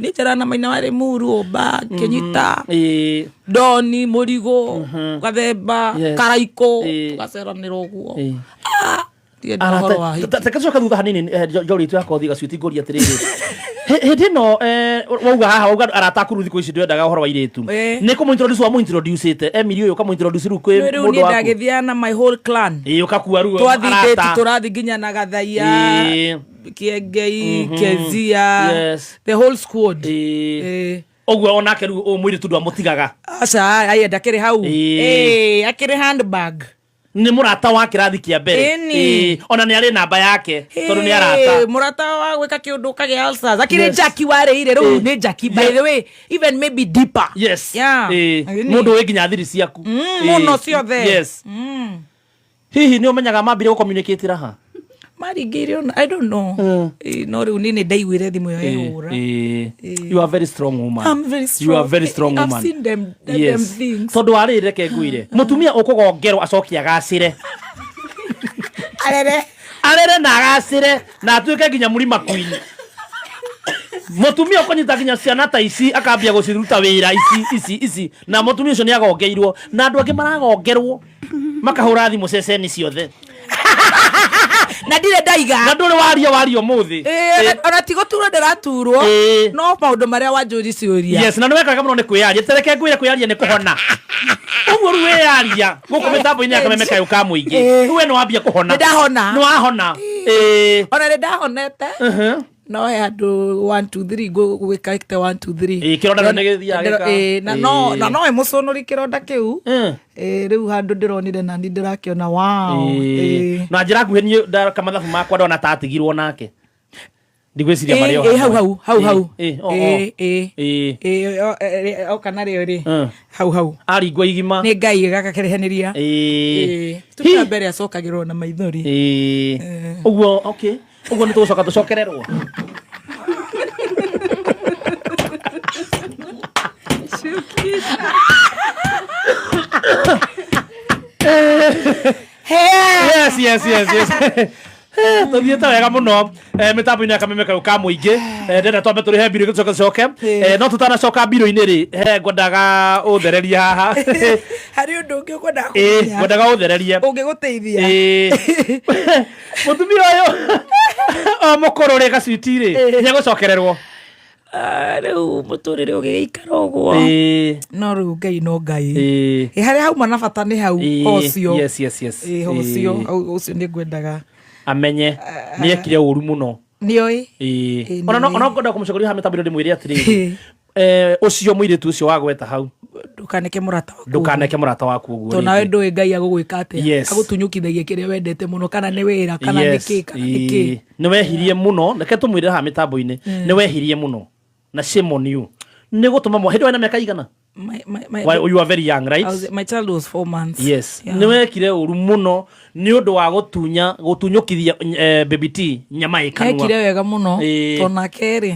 B: nĩ njara na Maina warĩ Muru Omba Kenyita Doni Mũrigo Gathemba Karaiko gaceranĩra ũguo
A: takacoka thutha hanini Njori tu yakothi gacuti ngũria atĩrĩrĩ hĩndĩ ĩno wauga haha wauga arataku thikũ ici ndwendaga ũhoro wa irĩtu nĩ kũmũintroduce wa mũintroducete Emily ũyũ ũkamũintroduce rĩu kwĩ mũndũ waku
B: rĩu nĩ ndagĩthia na my whole clan
A: ũkakua rĩu
B: arata tũrathi nginya na Gathaia Kiengei Kezia the whole squad
A: ũguo onake rĩu mũirĩtu ndwamũtigaga
B: aca ayenda kĩrĩ hau akĩrĩ handbag
A: ni murata wa kirathi kia mbere ona ni ari namba yake tondu ni arata
B: murata wa gwika kiundu kage Alsas akire Jackie wareire riu ni Jackie by the way even maybe deeper
A: yes mundu we nginya thiri ciaku
B: muno ciothe
A: yes hihi ni umenyaga mambire ku communicate raha
B: marigire I don't know no riu ni ndaiguire thimu yo ehura
A: you are very strong woman
B: I'm very strong
A: you are very strong woman
B: I've seen them things
A: tondu arire ke nguire mutumia ukugongerwo acokia agacire arere na agacire na atuike nginya murima queen mutumia ukonyita nginya ciana ta ici akambia guciruta wira ici na mutumia ucio ni agongeirwo na andu angi maragongerwo makahura thimu ceceni ciothe
B: na ndire ndaiga
A: na ndure waria muthi
B: ona tigo turo ndiraturwo no maundu maria wanjuri ciuria
A: yes na nwekaga muno ni kwiyaria tereke ngwire kwiyaria ni kuhona uguo ru wiyaria guku mitambo-ini akamemeka yuka muingi we no wambia kuhona
B: ndahona
A: no ahona
B: ona ni ndahonete no andu 1 2 3 go gwikaite 1 2 3
A: kironda ni githiaga
B: na no emuconori kironda kiu riu handu ndironire na ni ndirakiona wow
A: na njira nguhe ni kamathabu makwa ndona tatigirwo nake ndigwiciria mario
B: hau o kana rio ri hau
A: ari ngwa igima
B: ni ngai gagakerehaniria tuta mbere acokagirwo na maithori
A: uguo okay uguo ni tucoka tucokererwo yes tuthiete wega muno mitambo-ini akamemeka uka muingi ndenda twambe turihe mbiro gicoke no tutanacoka mbiro-ini ri ngwendaga uthereria haha
B: hari undu ungi
A: ngwendaga uthererie
B: ungiguteithia
A: mutumia uyu mukuru ri gacuti ri ni gucokererwo
B: riu muturire ugiikara uguo no riu ngai no ngai hari hauma na bata ni hau ocio
A: yes
B: ocio ni ngwendaga
A: amenye ni ekire uru muno
B: nioi
A: ona ngenda kumucokeria ha mitambo ndimwire atiri ucio muiritu ucio wagweta hau ndukaneke murata waku uguo
B: to nawe ndui ngai agugwika atia agutunyukithagia kiria wendete muno kana ni wira kana niki
A: ni wehirie muno reke tumwire ha mitambo-ini ni wehirie muno na shame on you ni gutuma mo hindi wena miaka igana you are very young right
B: my child was 4 months
A: yes ni wekire uru muno ni undu wa gutunyukithia baby T nyama ikanwa
B: ekire wega muno to na keri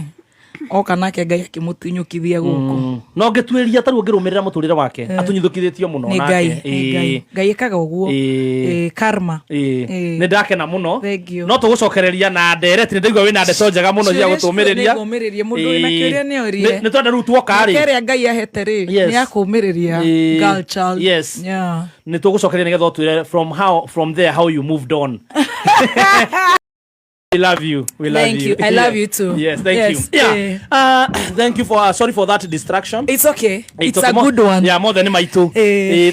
B: o kana ke ngai akimutunyukithia guku
A: no ngitwiriria taru ngirumirira muturire wake atunyithukithitio muno
B: nake ngai ekaga uguo karma
A: ni ndakena muno no tugucokereria na ndereti ni ndaigua wina ndeto njega muno cia gutumiriria
B: mundu wina kiuria ni orie
A: ni twenda ru twoka ri
B: keri ngai ahete ri ni akumiriria girl child
A: yes ni tugucokereria nigetha utwire from there how you moved on We love you.
B: Thank you. I love you too.
A: Yes, thank you. Yeah. Thank you for sorry for that distraction.
B: It's okay. It's a good one.
A: Yeah, more than maitu.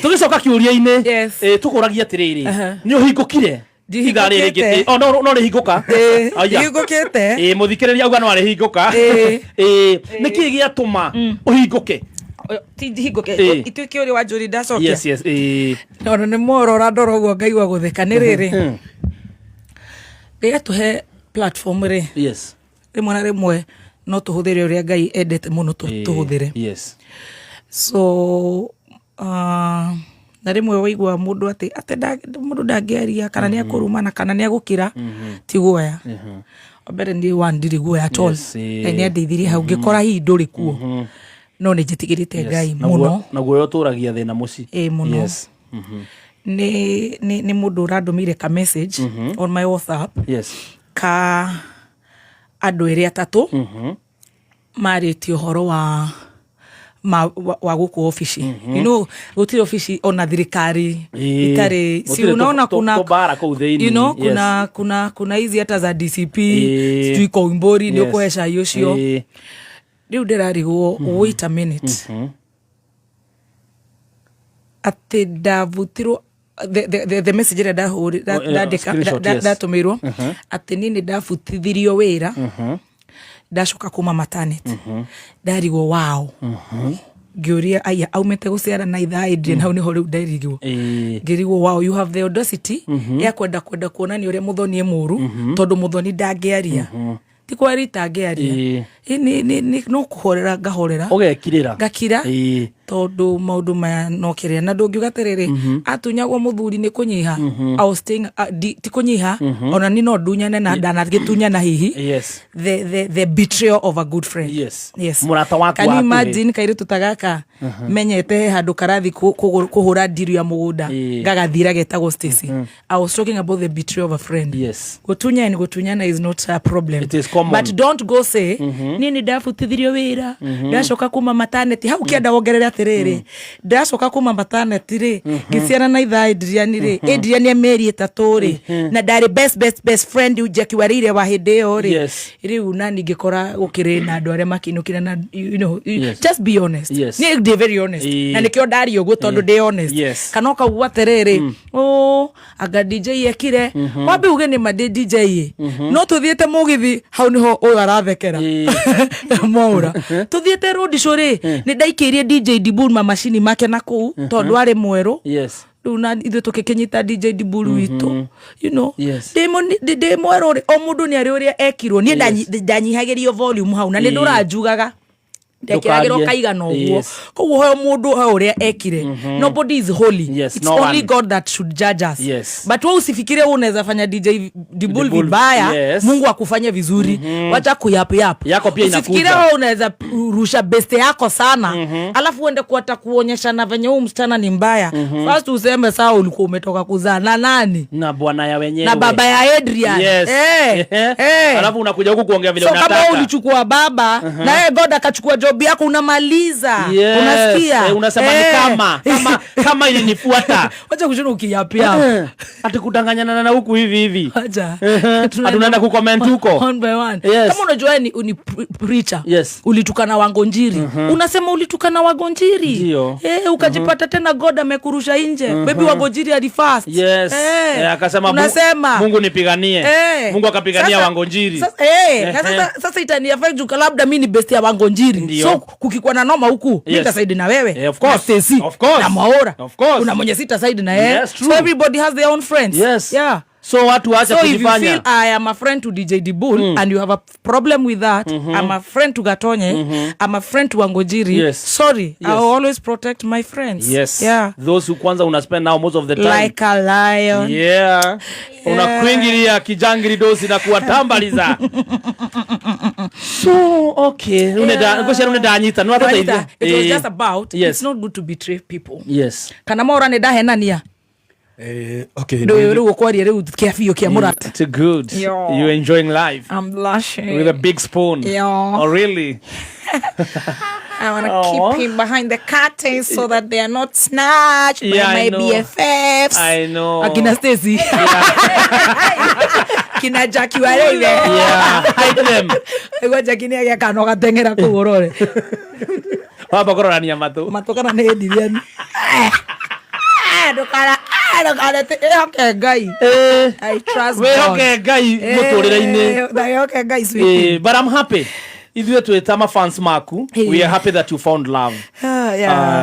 A: Tugicoka kiuria-ini.
B: Yes.
A: Tukuragia atiriri. Ni uhingukire. Igari rigi. Oh no rihinguka.
B: Rihingukite.
A: Muthikiriria uga no rihinguka. Niki giatuma uhinguke.
B: Tihinguke. Ituike uri wa njuri ndacokia.
A: Yes.
B: No ni morora ndoro guo ngai wa gutheka ni riri. Ngai atuhe platform ri rimwe na rimwe no tuhuthere uria ngai endete muno tuhuthere so na rimwe waigua mundu ati mundu ndangiaria kana ni akurumana kana ni agukira ti guoya mbere ni wandiri guoya at all ni andeithirie hau ngikora hi nduri kuo no ni njitigirite ngai muno
A: na guoya turagia thina muci
B: muno ni mundu urandumire ka message on my WhatsApp ka andu eri atatu marĩtie ũhoro wa guku ofisi. You know, gutiri ofisi ona thirikari itari, si unaona kuna you know, kuna hizi hata za DCP sijui kwa Imbori ndio kuhesha yocio. Riu ndirarigwo wait a minute. Ati ndavutirwo the message that tumirwo ati nini ndavutithirio wira ndacoka kuma maternity ndarigwo wow ngiuria aya aumete guciara na ithaa Adrian hau niho riu ndarigwo ngirigwo wow you have the audacity ya kwenda kuonania uria muthoni emuru tondu muthoni ndangiaria ti kwarita ngiaria ni no kuhorera ngahorera gakira tondu maundu maya no kiria na ndungiuga terere atunyagwo muthuri ni kunyiha I was staying ti kunyiha ona ni no dunyane na ndana gitunyana hihi the betrayal of a good friend. Yes
A: murata waku
B: can you imagine kairi tutagaka menyete handu karathi kuhura ndiru ya mugunda gagathira getagwo Stacy. I was talking about the betrayal of a friend. Gutunyana is not a problem,
A: it is common,
B: but don't go say nini ndafutithirio wira ndacoka kuma maternity hau kienda wongerera atiriri ndacoka kuma maternity ri ngiciara na ithaa Adrian ri Adrian emeri 3 ri na ndari best friend ujaki warire wa hinde yo ri riu nani ngikora gukire na andu aria makinukira na you know just be honest. Ni be very honest na nikio ndari uguo tondu ndi honest kana ka uwa terere aga DJ ekire wabe uge ni made DJ no tuthiete mugithi hau niho uyu arathekera mwaura tuthiete road show ri ni ndaikirie DJ Dibul mamashini make na kuu tondu ari mweru na ithu tukikinyita DJ Dibul witu you know de mweru o mundu ni ari uria ekirwo ni ndanyihagirio volume hau na ni ndurajugaga ndekiragiro kaigana uguo koguo hoyo mundu hoyo uria ekire nobody is holy. It's only God that should judge us. But wewe usifikire unaweza fanya DJ Dibul vibaya Mungu akufanye vizuri wacha kuyap
A: yako pia inakuja.
B: Usifikire wewe unaweza rusha best yako sana alafu uende kuata kuonyesha na venye huyu msichana ni mbaya first useme sawa ulikuwa umetoka kuzaa na nani na bwana ya wenyewe na baba ya Adrian
A: alafu unakuja huku kuongea vile unataka.
B: So kama ulichukua baba na yeye God akachukua job yako unamaliza unasikia
A: unasema ni kama ilinifuata
B: wacha kushona ukiyapia
A: ati kudanganyana na huku hivi
B: acha
A: tunaenda ku comment huko
B: one by one. Kama unajua ni preacher ulitukana Wangonjiri unasema ulitukana Wangonjiri ukajipata tena God amekurusha nje baby Wangonjiri ali fast
A: akasema Mungu nipiganie Mungu akapigania Wangonjiri
B: sasa itani affect labda mimi ni best ya Wangonjiri so kukikuwa na noma huku nita side na wewe
A: of course
B: na Mwaura kuna mwenye sita side na yeye so everybody has their own friends
A: so watu waacha kujifanya.
B: So if you feel I am a friend to DJ Dibul and you have a problem with that I'm a friend to Gatonye I'm a friend to Wangonjiri sorry I will always protect my friends
A: those who kwanza una spend now most of the time
B: like a lion
A: unakuingilia kijangiri dosi na kuwatambaliza so okay uneda anyita no atata
B: it was just about it's not good to betray people kana mora ne dahenania
D: okay
A: too good you enjoying life.
B: I'm blushing
A: with a big spoon. Oh really?
B: I want to keep him behind the curtains so that they are not snatched by my BFFs.
A: I know.
B: Akina Stacy. Kina Jackie Wareve.
A: Hide them.
B: Ego Jackie ni ya kanoga tengera kuorore.
A: Baba korora ni amato.
B: Matokana ne ediriani. Dokara okay guy. I trust God.
A: Okay guy mutorera-ini.
B: Okay guy sweet.
A: But I'm happy. If you to tama fans maku we are happy that you found love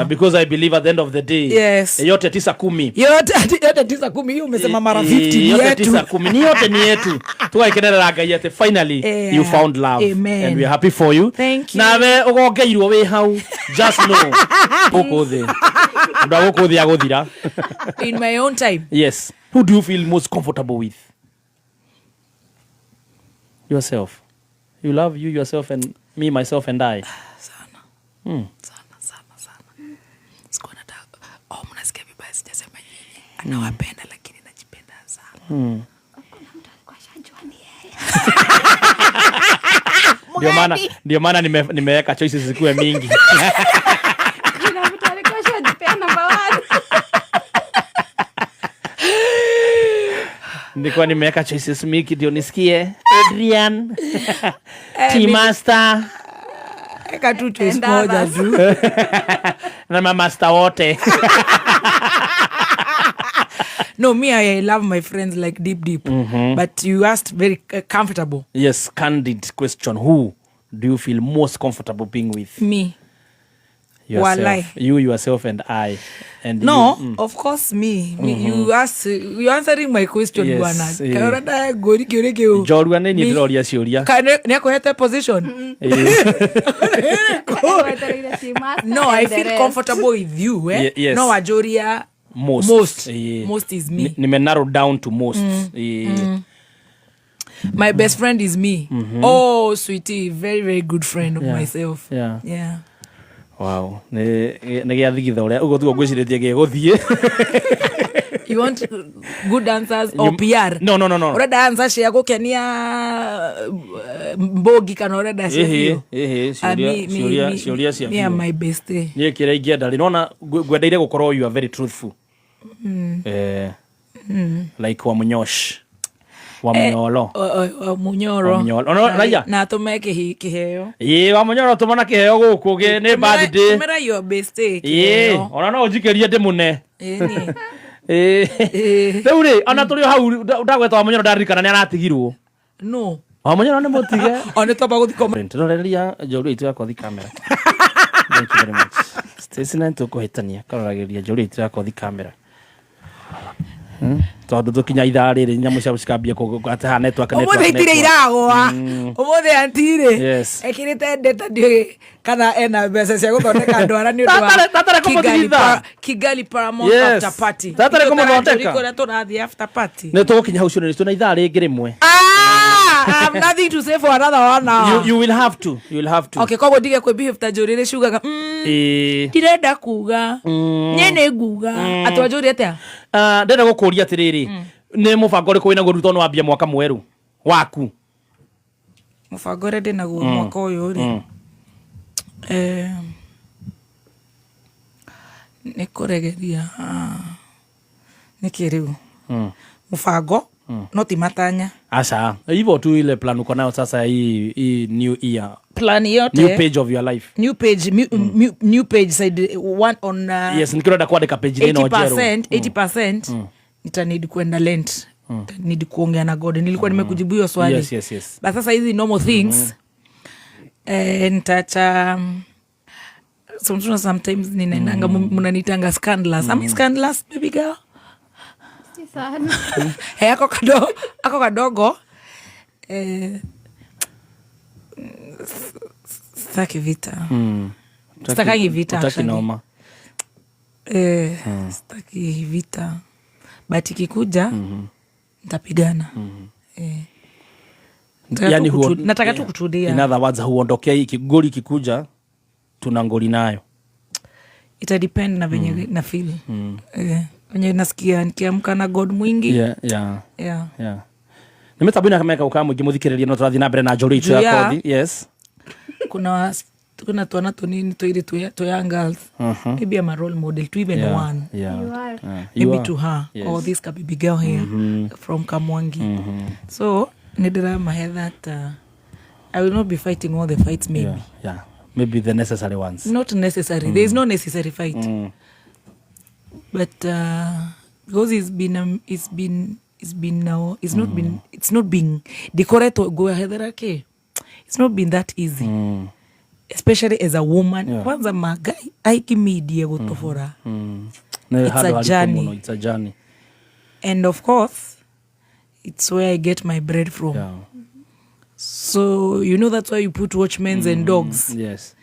A: because I believe at the end of the day yote 9-10
B: yote 9-10 hiyo umesema mara 50
A: yote 9-10 ni yote ni yetu tuwaikenera ngai ate finally you found love. Amen. And we are happy for you. Nawe ugongeirwo we hau just know ukothe ndagukothe aguthira
B: in my own time.
A: Yes, who do you feel most comfortable with? Yourself. You love you, yourself, and me, myself, and I.
B: Sana. Sana. Sikuwa nataka. Mnasikia vibaya sijasema hivi. Anawapenda lakini najipenda sana. Kuna mtu alikuwa shajua ni yeye.
A: Ndio maana nimeweka choices zikuwe mingi. Nilikuwa nimeweka choices mingi ndio nisikie Adrian, T-Master.
B: Eka tu choice moja tu.
A: Na master wote.
B: No, me, I love my friends like deep. But you asked very comfortable.
A: Yes, candid question. Who do you feel most comfortable being with?
B: Me.
A: Yourself. You, yourself, and I. And
B: no, of course me. You answering my question, bwana. Kaorada gori kioreke.
A: Jorua nini ndroria ciuria.
B: Ni akuhete position. No, I feel comfortable with you, eh?
A: Yes.
B: No, ajoria most is me.
A: Nime narrow down to most.
B: My best friend is me. Oh, sweetie, very, very good friend of myself. Yeah.
A: Wow. Ne giathigitha uria ugo tugo gwiciretie geguthie.
B: You want good answers or PR?
A: No.
B: Ureda answers cia gukenia mbogi kana ureda cia.
A: Ciuria cia.
B: Me my best.
A: Ni kire ingienda ri nona gwendeire gukorwo you are very truthful. Like wa munyosh. Wa munyoro.
B: Munyoro.
A: Ono raya.
B: Na tumeke kiheo.
A: Wa munyoro tumona kiheo guku ge ni birthday.
B: Tumera your best.
A: Ona no ujikerie ndi mune. Rĩu rĩ ona tũrĩ hau ndagweta wa munyoro ndaririkana nĩ aratigirwo.
B: No.
A: Wa munyoro nĩ mũtige.
B: Ona twamba gũthikoma.
A: Tũroreria njorua itu yakwa thi kamera. Thank you very much. Stacy na tũkũhĩtania karoragĩria njorua itu yakwa thi kamera. Tondũ tukinya ithaa rĩrĩ nyamũ cia cikambia kũgata network.
B: Ũmũthĩ itire iragwa. Ũmũthĩ antire. Ekirite ndeta ndiĩ kana ena mbeca cia gũthondeka ndwara nĩ ũndũ wa Kigali Paramount after party.
A: Tatare kũmũthondeka.
B: Rĩkora tũrathiĩ after party.
A: Nĩ tũgũkinya hau cio nĩ tuna ithaa rĩngĩ rĩmwe.
B: I have nothing to say for another 1 hour.
A: You will have to.
B: Okay, kogo dige kwe behave ta njorire ciugaga. Ndirenda kuga. Nyene nguga. Atwa njorire atia?
A: Ndenda gũkũria atĩrĩrĩ. Nĩ mũbango ũrĩkũ wĩna gũrutwo no wambia mwaka mwerũ waku?
B: Mũbango ũrĩa ndĩnaguo mwaka ũyũ rĩ. Nĩ kũregeria. Nĩ kĩrĩu. Mũbango no ti matanya.
A: Asa, hivyo tu ile plan uko nayo sasa hii new year.
B: Plan yote.
A: New page of your life.
B: New page side one on
A: yes, nikienda kuandika page neno jero.
B: 80% nitanidi kwenda lent. Nitanidi kuongea na God. Nilikuwa nimekujibu hiyo swali.
A: Yes.
B: But sasa hizi normal things nitacha sometimes ninaendanga mnanitanga scandalous. I'm scandalous baby girl.
C: Sana.
B: Ako kadogo staki vita. Stakangi vita.
A: Utaki noma.
B: Staki vita. But ikikuja nitapigana.
A: Yani
B: nataka tu kutulia.
A: In other words, huondokea ikigoli kikuja tuna ngoli nayo.
B: Ita depend na venye na feel. Wenye nasikia nikiamka na God mwingi.
A: Yeah. Nimetabuna kama ukamu mwingi muthikiriria no turathi na mbere na njori itu ya kothi. Yes. Kuna twana tunini tuiri to young girls. Maybe I'm a role model to even one.
C: Yeah.
B: Maybe to her. Yes. Or this baby girl here from Kamwangi. So nidira my head that I will not be fighting all the fights maybe.
A: Yeah. Maybe the necessary ones.
B: Not necessary. There is no necessary fight. But because it's not been decorate to go ahead okay. It's not been that easy. Especially as a woman. Kwanza magai aiki media gutofora. It's a journey. And of course, it's where I get my bread from. Yeah. So you know that's why you put watchmen and dogs.
A: Yes.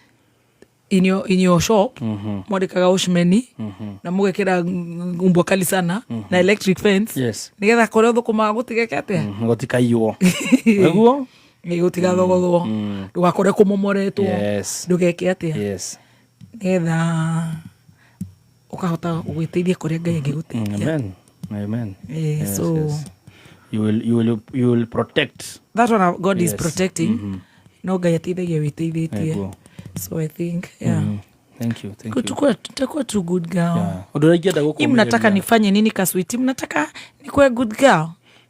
B: In your shop, mwandikaga watchmeni na mugekira ngumbwa kali sana na electric fence.
A: Yes.
B: Nigetha kore thukuma gutigeke atia?
A: Gutikaiyo. Eguo?
B: Gutiga thogo. Ndugakore kumomoretwo.
A: Yes.
B: Ndugeke atia?
A: Yes.
B: Nigetha ukahota gwiteithia kore Ngai angiguteithia.
A: Amen.
B: Yes, so
A: you will protect.
B: That one God is protecting. no Ngai ateithagia wĩteithĩtie. So I think
A: Thank you.
B: Tutakuwa tu good girl. Mnataka nifanye nini Kaswiti? Mnataka nikuwe good girl?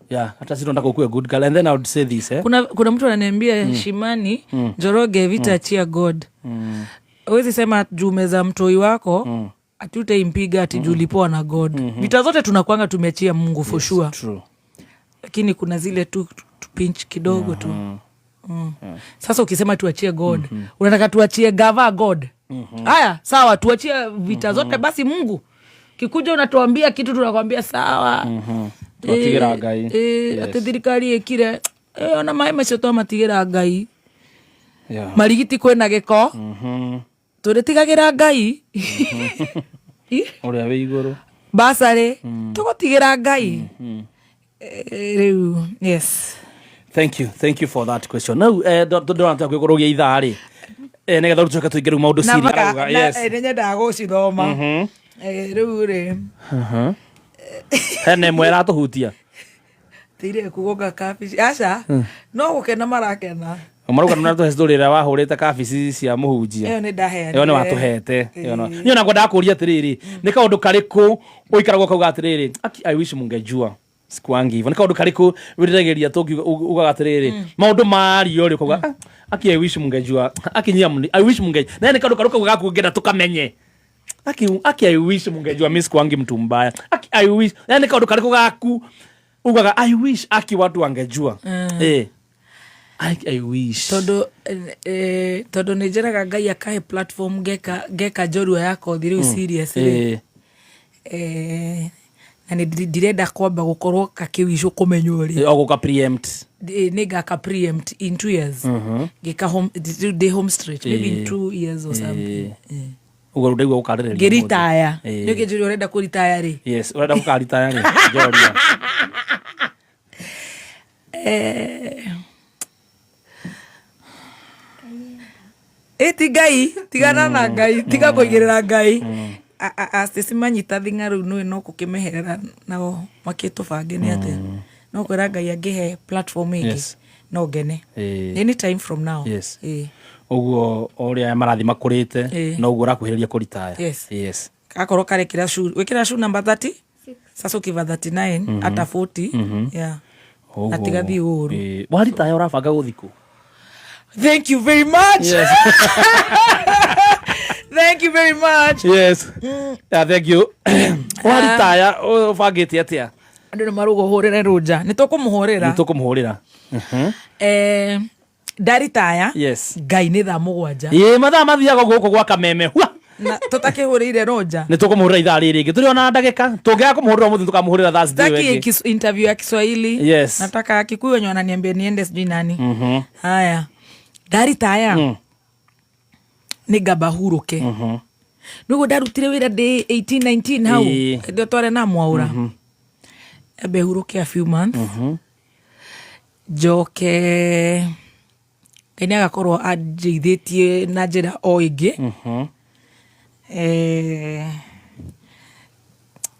A: Yeah, hata sisi tunataka kuwa good girl. And then I would say this,
B: Kuna mtu ananiambia Shimani, Njoroge vita achia God. Huwezi sema jumeza mtoi wako, atutaimpiga ati julipoa na God. Vita zote tunakuanga tumeachia Mungu for sure.
A: True.
B: Lakini kuna zile tu pinch kidogo tu. Sasa ukisema tuachie God, unataka tuachie gava God. Haya, sawa, tuachie vita zote basi Mungu. Kikuja unatuambia kitu tunakwambia sawa.
A: Tuatigira Ngai.
B: Ati thirikari ikire ona mai macio to matigira Ngai. Marigiti kwena giko. Turitigagira Ngai.
A: Uria we iguru.
B: Basare tugutigira Ngai. Yes.
A: Thank you for that question. Now ndonata kwigurugia ithari. Negetha rutuke tuingiru maundu serious.
B: Yes. Nenya ndagocithoma. Riu ri.
A: Hene mwera tuhutia.
B: Tire kugoga kabici. Aca. No gukena marakena.
A: Maruga na tu story ra wahurite kabici cia muhunjia.
B: Eyo ni ndahe.
A: Eyo ni watuhete. Niyo na ngoda kuria atiriri. Ni kaundu kariku uikaragwo kauga atiriri. I wish mungejua. Sikwangi hivyo. Ni kaundu kariku wirirageria tu ugaga atiriri. Maundu mari ori kauga I wish mungejua. Akinyia I wish mungejua. Na ni kaundu karuka gakugenda tukamenye. I wish mungejua miss kwangi mtu mbaya. I wish. Yani kaundu kariku gaku ugaga I wish watu wangejua. I wish.
B: Todo nejeraga Ngai akahe platform geka jorua yako thiru serious. Na ndirenda kwamba gukorwo kakiwisho kumenywo ri.
A: Oguka preempt.
B: Nega ka preempt in 2 years. Geka home stretch maybe in 2 years or something.
A: Ugo ndegwa ukarere.
B: Geritaya. Nyoke juri urenda kuritaya ri.
A: Yes, urenda kukaritaya ri. Joria.
B: Eti Ngai, tigana na Ngai, tiga kuigirira Ngai. Astimanyita thinga riu no kukimeherera nao makitubange ni ate. No kwira Ngai angihe platform ingi. No gene. Any time from now.
A: Yes. Uguo oria marathi makurite no uguo rakuhiriria kuritaya.
B: Yes. Akorwo karekira shoe, wekira shoe number 30? Sasa ukiva 39 ata 40. Yeah. Natigathi uru.
A: Waritaya urabanga guthiku.
B: Thank you very much. Yes. Thank you very much.
A: Yes. Yeah, thank you. Waritaya ubangite atia?
B: Andu ni marugo horera roja. Nitukumuhorera. Daritaya.
A: Yes.
B: Ngai ni thaa 7.
A: Mathaa mathiaga guku gwa kameme.
B: Na tutakihurire roja.
A: Nitukumuhurira ithaa riri. Turi ona ndagika. Tungia kumuhurira muthi tukamuhurira Thursday weki.
B: Taki interview ya Kiswahili.
A: Yes.
B: Nataka Kikuyu wenye wananiambia niende sijui nani. Haya. Daritaya. Ni gabahuruke. Nugo darutire wira day 18-19 hau. Ndio tware na mwaura. Ebe huruke a few months. Joke Kenya agakorwo ajithitie na njira o ingi.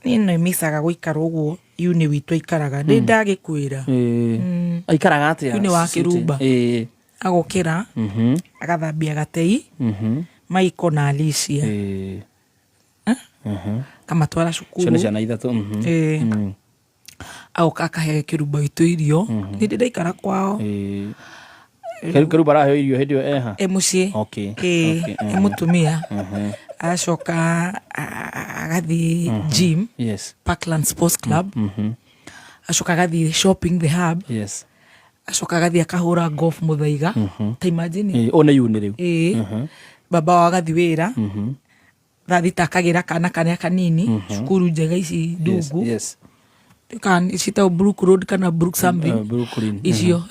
B: Nino imisaga guikara uguo uni witu ikaraga ndi ndagikwira.
A: Aikaraga atia?
B: Uni wa Kirumba. Agokira. Agathambia gatei. Maiko na Alicia. Kama twara cukuru.
A: Ciana ciana ithatu.
B: Au kakahe Kirumba itu irio. Ndi ndaikara kwao.
A: Kirumba rahe irio hendio eha.
B: Mucie.
A: Okay.
B: Mutumia. Acoka agathi gym.
A: Yes.
B: Parkland Sports Club. Acoka agathi shopping the hub.
A: Yes.
B: Acoka agathi akahura golf muthaiga. Ta imagine.
A: Ona yuni riu.
B: Baba wa agathi wira. Thathi takagira kana kanini. Cukuru njega ici ndungu.
A: Yes.
B: Kan isita Brook Road kana Brook something.
A: Brooklyn.
B: Isio.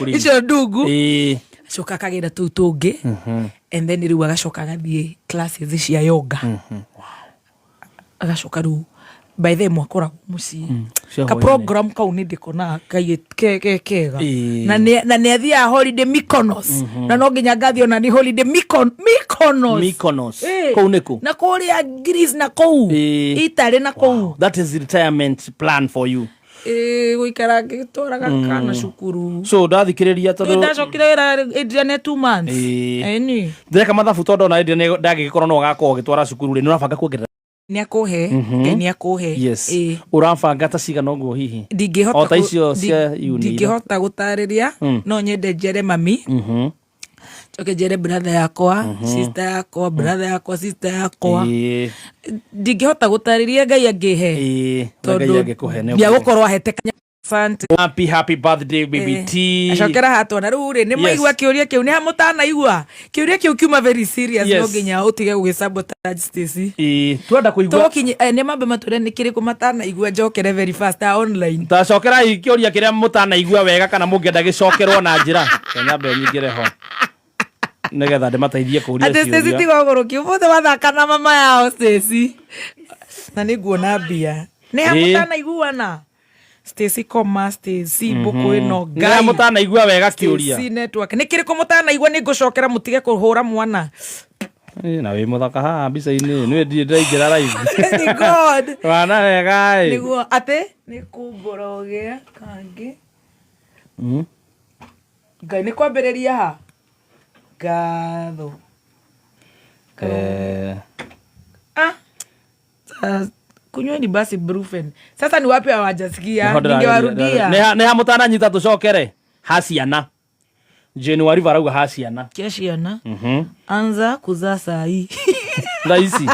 B: Isio ndungu. Acoka akagira tu tungi. And then riu agacoka agathie classes cia yoga. Agacoka riu by the mwakora muci. Ka program kau ni ndikona kega. Na ne athia holiday Mykonos. Na no nginya ngathio na ni holiday Mykonos.
A: Kou niku.
B: Na kuria Greece na kou. Italy na kou.
A: That is the retirement plan for you.
B: guikara ngitwaraga kana cukuru
A: so ndathikiriria tondu
B: ndacokire Adrian 2 months eni
A: ndeka mathabu tondu na Adrian ndagikorwo no gakorwo gitwara cukuru ri nurabanga kuongerera
B: ni akuhe ni akuhe
A: yes urabanga ta cigana uguo hihi
B: ndingihota
A: icio cia uni
B: ndingihota gutariria no nyende njere mami choke njere brother yakwa sister yakwa brother yakwa sister yakwa ndingihota gutariria Ngai angihe
A: tondu
B: ya gukorwo ahete
A: happy birthday baby T
B: acokera hatona riu ri ni maigua kiuria kiu ni hamutana igua kiuria kiu kiuma very serious no nginya utige gugisabotage Stacy
A: twenda kuigua
B: tokinye ni mambe mature ni kiri kumatana igua njokere very fast online
A: tacokera kiuria kiria mutana igua wega kana mungienda gicokerwo na njira nyambe nyingire ho negetha ndimateithie kuria
B: ciuria Stacy tigogoro kiu muthe wathaka na mama yao Stacy na niguona mbia ni hamutana iguana Stacy koma Stacy buku ino Ngai
A: na mutana igua wega kiuria
B: Stacy network ni kiri kumutana igua ni ngucokera mutige kuhura mwana
A: na we muthaka ha mbica-ini ni ndi ndaingira live
B: ni god
A: wana wega
B: niguo ate ni kumborogia kangi Ngai ni kwambiriria ha gatho kunyweni basi brufen sasa ni wapi hawajasikia ningewarudia
A: ne hamutana nyita tucokere haciana January varauga haciana
B: keshiana anza kuzaa saa hii
A: raisi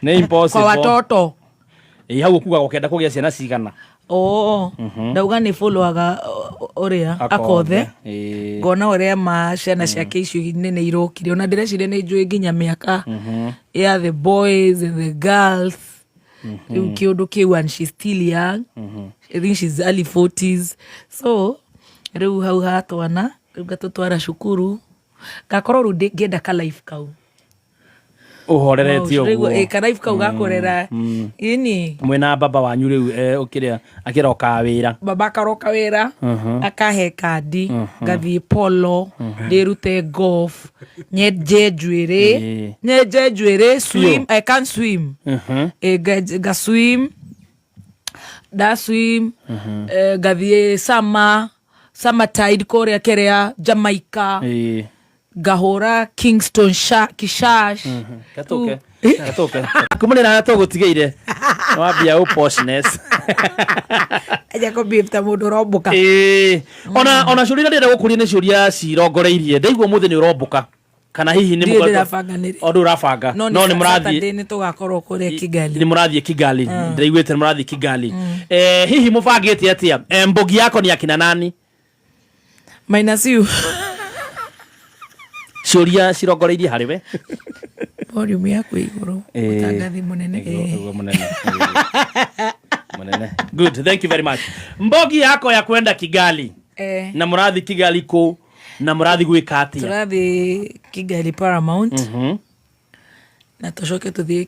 A: ne impossible
B: kwa watoto
A: hau kuga gukenda kugia ciana cigana
B: ndauga ni followaga uria akothe ngona uria ciana ciake icio nene irokire ona ndirecire ni njui nginya miaka ya the boys and the girls kiundu kiu and she's still young I think she's early 40s so riu hau hatwana riu gatutwara cukuru gakorwo riu ngenda ka life kau
A: uhoreretio
B: guo ka life kau gakorera ini
A: mwena baba wanyu riu ukiria akiroka wira
B: baba karoka wira akahe kandi gathie polo ndirute golf nyeje njwire swim I can't swim ga swim da swim gathie summer tide korea kerea Jamaica gahora Kingston kishash
A: katoke kumune na tugutigeire wambia poshness
B: aja ko bifta mundu rombuka
A: ona ciuria ndenda gukuria ni ciuria cirongoreirie ndaigua muthe ni urombuka kana hihi ni ondu urabanga no ni murathie
B: ni tugakorwo kuria Kigali
A: ni murathie Kigali ndaiguite ni murathie Kigali hihi mubangite atia mbogi yako ni akina nani
B: minus you
A: ciuria cirongoreirie hariwe
B: volume yako iguru utangathi munene
A: good thank you very much mbogi yako ya kwenda Kigali na murathi Kigali ko na murathi gwika atia
B: turathi Kigali Paramount na toshoke tuthie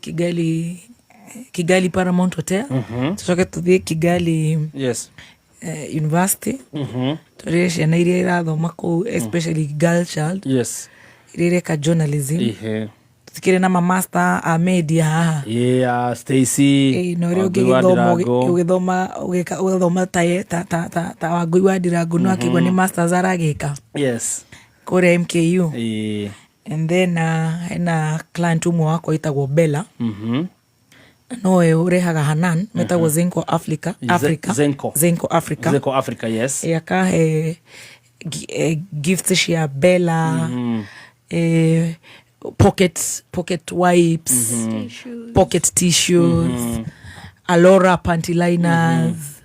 B: Kigali Paramount Hotel toshoke tuthie Kigali university turie ciana iria irathoma kuu especially girl child irireka journalism tukire na master a media
A: Stacy
B: no rio ugithoma ta Wangui wa Ndirangu no akigwa ni masters aragika kure MKU and then na client umwe wako itagwo Bella no urehaga Hanan metagwo Zenko Africa
A: yes
B: yakahe gifts cia Bella pocket wipes pocket tissues Alora panty liners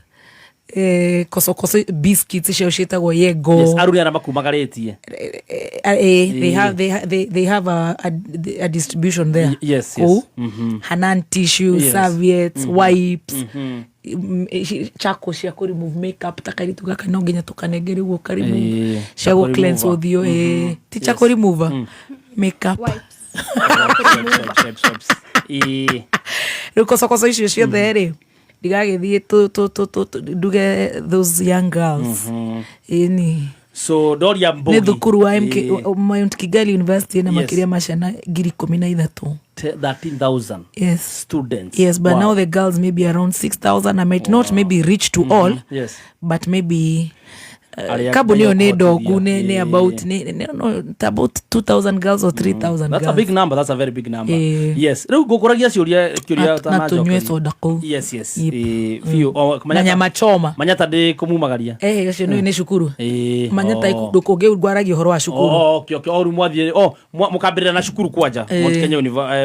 B: koso biscuits cia citagwo Yego
A: aruri ara makumagaritie
B: they have a distribution there Hanan tissue serviettes wipes chako cia ku remove makeup takaritu gaka no nginya tukanengere guo karimu cia go cleanse uthio ti chako remove makeup koso icio ciothe ri ndigagithie nduge those young girls ini
A: So Doria Mbogi
B: ni thukuru wa Mount Kigali University na makiria mashana 13,000
A: yes students.
B: Yes, but now the girls maybe around 6,000. I might not maybe reach to all,
A: yes,
B: but maybe Kabunio ne dogu ne about about 2,000 girls or 3,000
A: that's
B: girls.
A: a big number. That's a very big number. Yes. Reu gukuragia ciuria
B: na tunywe soda ko.
A: Yes. Fio
B: manya choma
A: manyata de kumumagaria.
B: Gacio ni cukuru. Manyata ikudukoge urwaragia horo wa cukuru.
A: Okay. Oru mwathie mukambirira na cukuru kwanja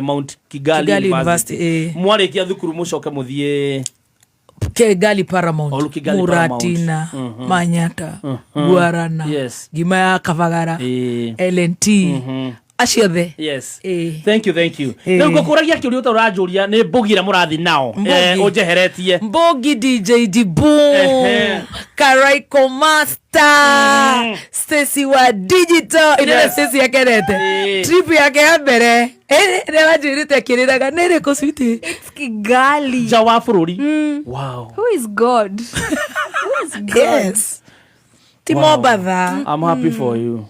A: Mount Kigali University. Mwarikia thukuru mucoke muthie
B: Kigali Paramount, Muratina, Manyata, Guarana, Gima ya Kavagara, LNT, aciothe.
A: Yes. Thank you. Rĩu ngũkũragia kĩũria ũtarajuria nĩ Mbogira mũrathi nao. Ũnjeheretie.
B: Mbogi DJ Dibu. Karaiko Master. Stacy wa Digital. Ina Stacy ya Kenete. Trip yake ya mbere. Nĩwajirite kĩrĩraga nĩ rĩkũ sweetie?
C: It's Kigali.
A: Ja wa bũrũri. Wow.
C: Who is God?
B: Yes. Timo Batha.
A: I'm happy for you.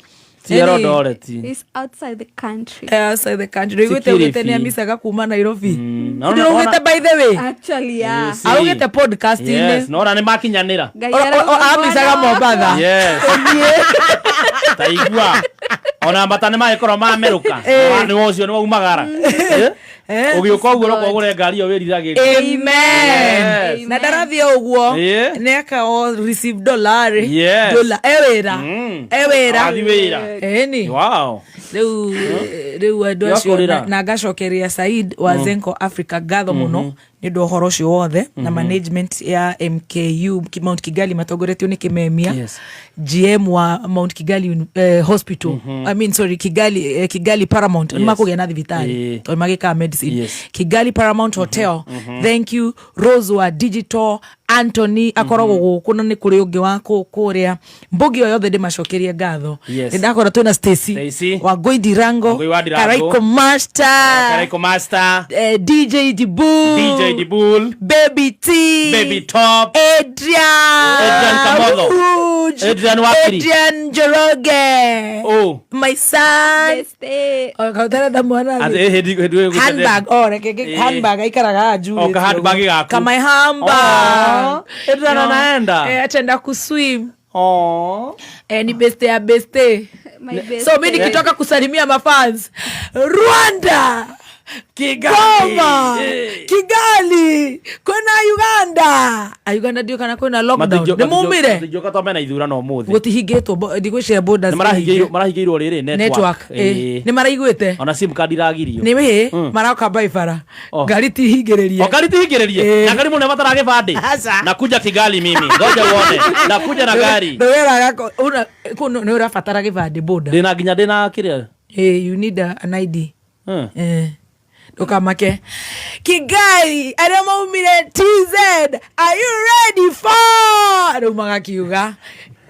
C: It's outside the country.
B: Outside the country. Wite ni amisaga kuma Nairobi. Wite by the way.
C: Actually, yeah.
B: Wite podcast ine.
A: Yes, nora ni makinyanira.
B: Amisaga Mombasa.
A: Yes. Taigua. Ona matane maikoro ma America. Ni wocio ni umagara. Ugiuka uguo no kugure ngari yo wirithage.
B: Amen. Na darathie uguo ne aka receive dollar. Dollar ewera. Eni.
A: Wow.
B: Reu adocio na gacokeria Said wa Zenko Africa gatho muno ni ndo horo cio wothe na management ya MKU Mount Kigali matogoretio ni Kimemia. GM wa Mount Kigali Hospital. I mean sorry Kigali Paramount. Makugia na thibitari. To magika medicine. Kigali Paramount Hotel. Thank you Rose wa Digital. Anthony akorogo gukuna ni kuri ungi wako kuria Mbogi yothe ndi macokerie ngatho ndakora twina Stacy wa Goidi Rango Karaiko Master DJ Dibul Baby T
A: Baby Top
B: Adrian
A: Kamodo
B: Adrian Joroge my son kautara da mwana handbag handbag ikaraga juu kama handbag
A: Edra naenda.
B: Atenda kuswim. Ni beste. So mimi nikitoka kusalimia mafans. Rwanda. Kigali. Kuna Uganda ndio kana kuna lockdown. Nemumire.
A: Ndio katome na ithura no muthi.
B: Gutihigetwo ndigwicira borders.
A: Marahigeirwo riri
B: network. Ni maraiguite.
A: Ona sim card iragirio.
B: Ni mihi marauka baifara. Ngari tihigererie.
A: Ngari tihigererie. Na ngari mune matara gibande. Nakuja Kigali mimi. Ngoja uone. Nakuja na gari.
B: Ndwera yako kuno ni urafatara gibande border.
A: Ndina ginya ndina kiria.
B: You need an ID. Dokamake Kigali aramaumire TZ are you ready for arumaga kiuga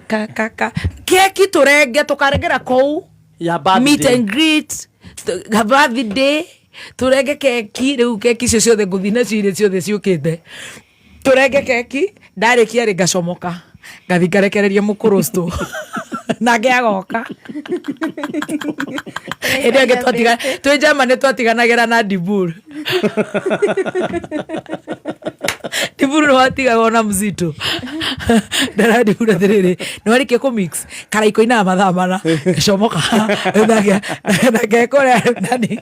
B: kaka keki turenge tukaregera kou
A: ya birthday
B: meet and greet birthday turenge keki riu keki cio ciothe nguthina cire ciothe ciukite turenge keki ndarekia ri ngacomoka ngathi ngarekereria mukurusto nage agoka Ede twatiga twejama ne twatiganagira na Dibur Dibur no atiga ona mzito ndara Dibur derere no ari ke comics Karaiko ina mathamana shomoka nage kore nani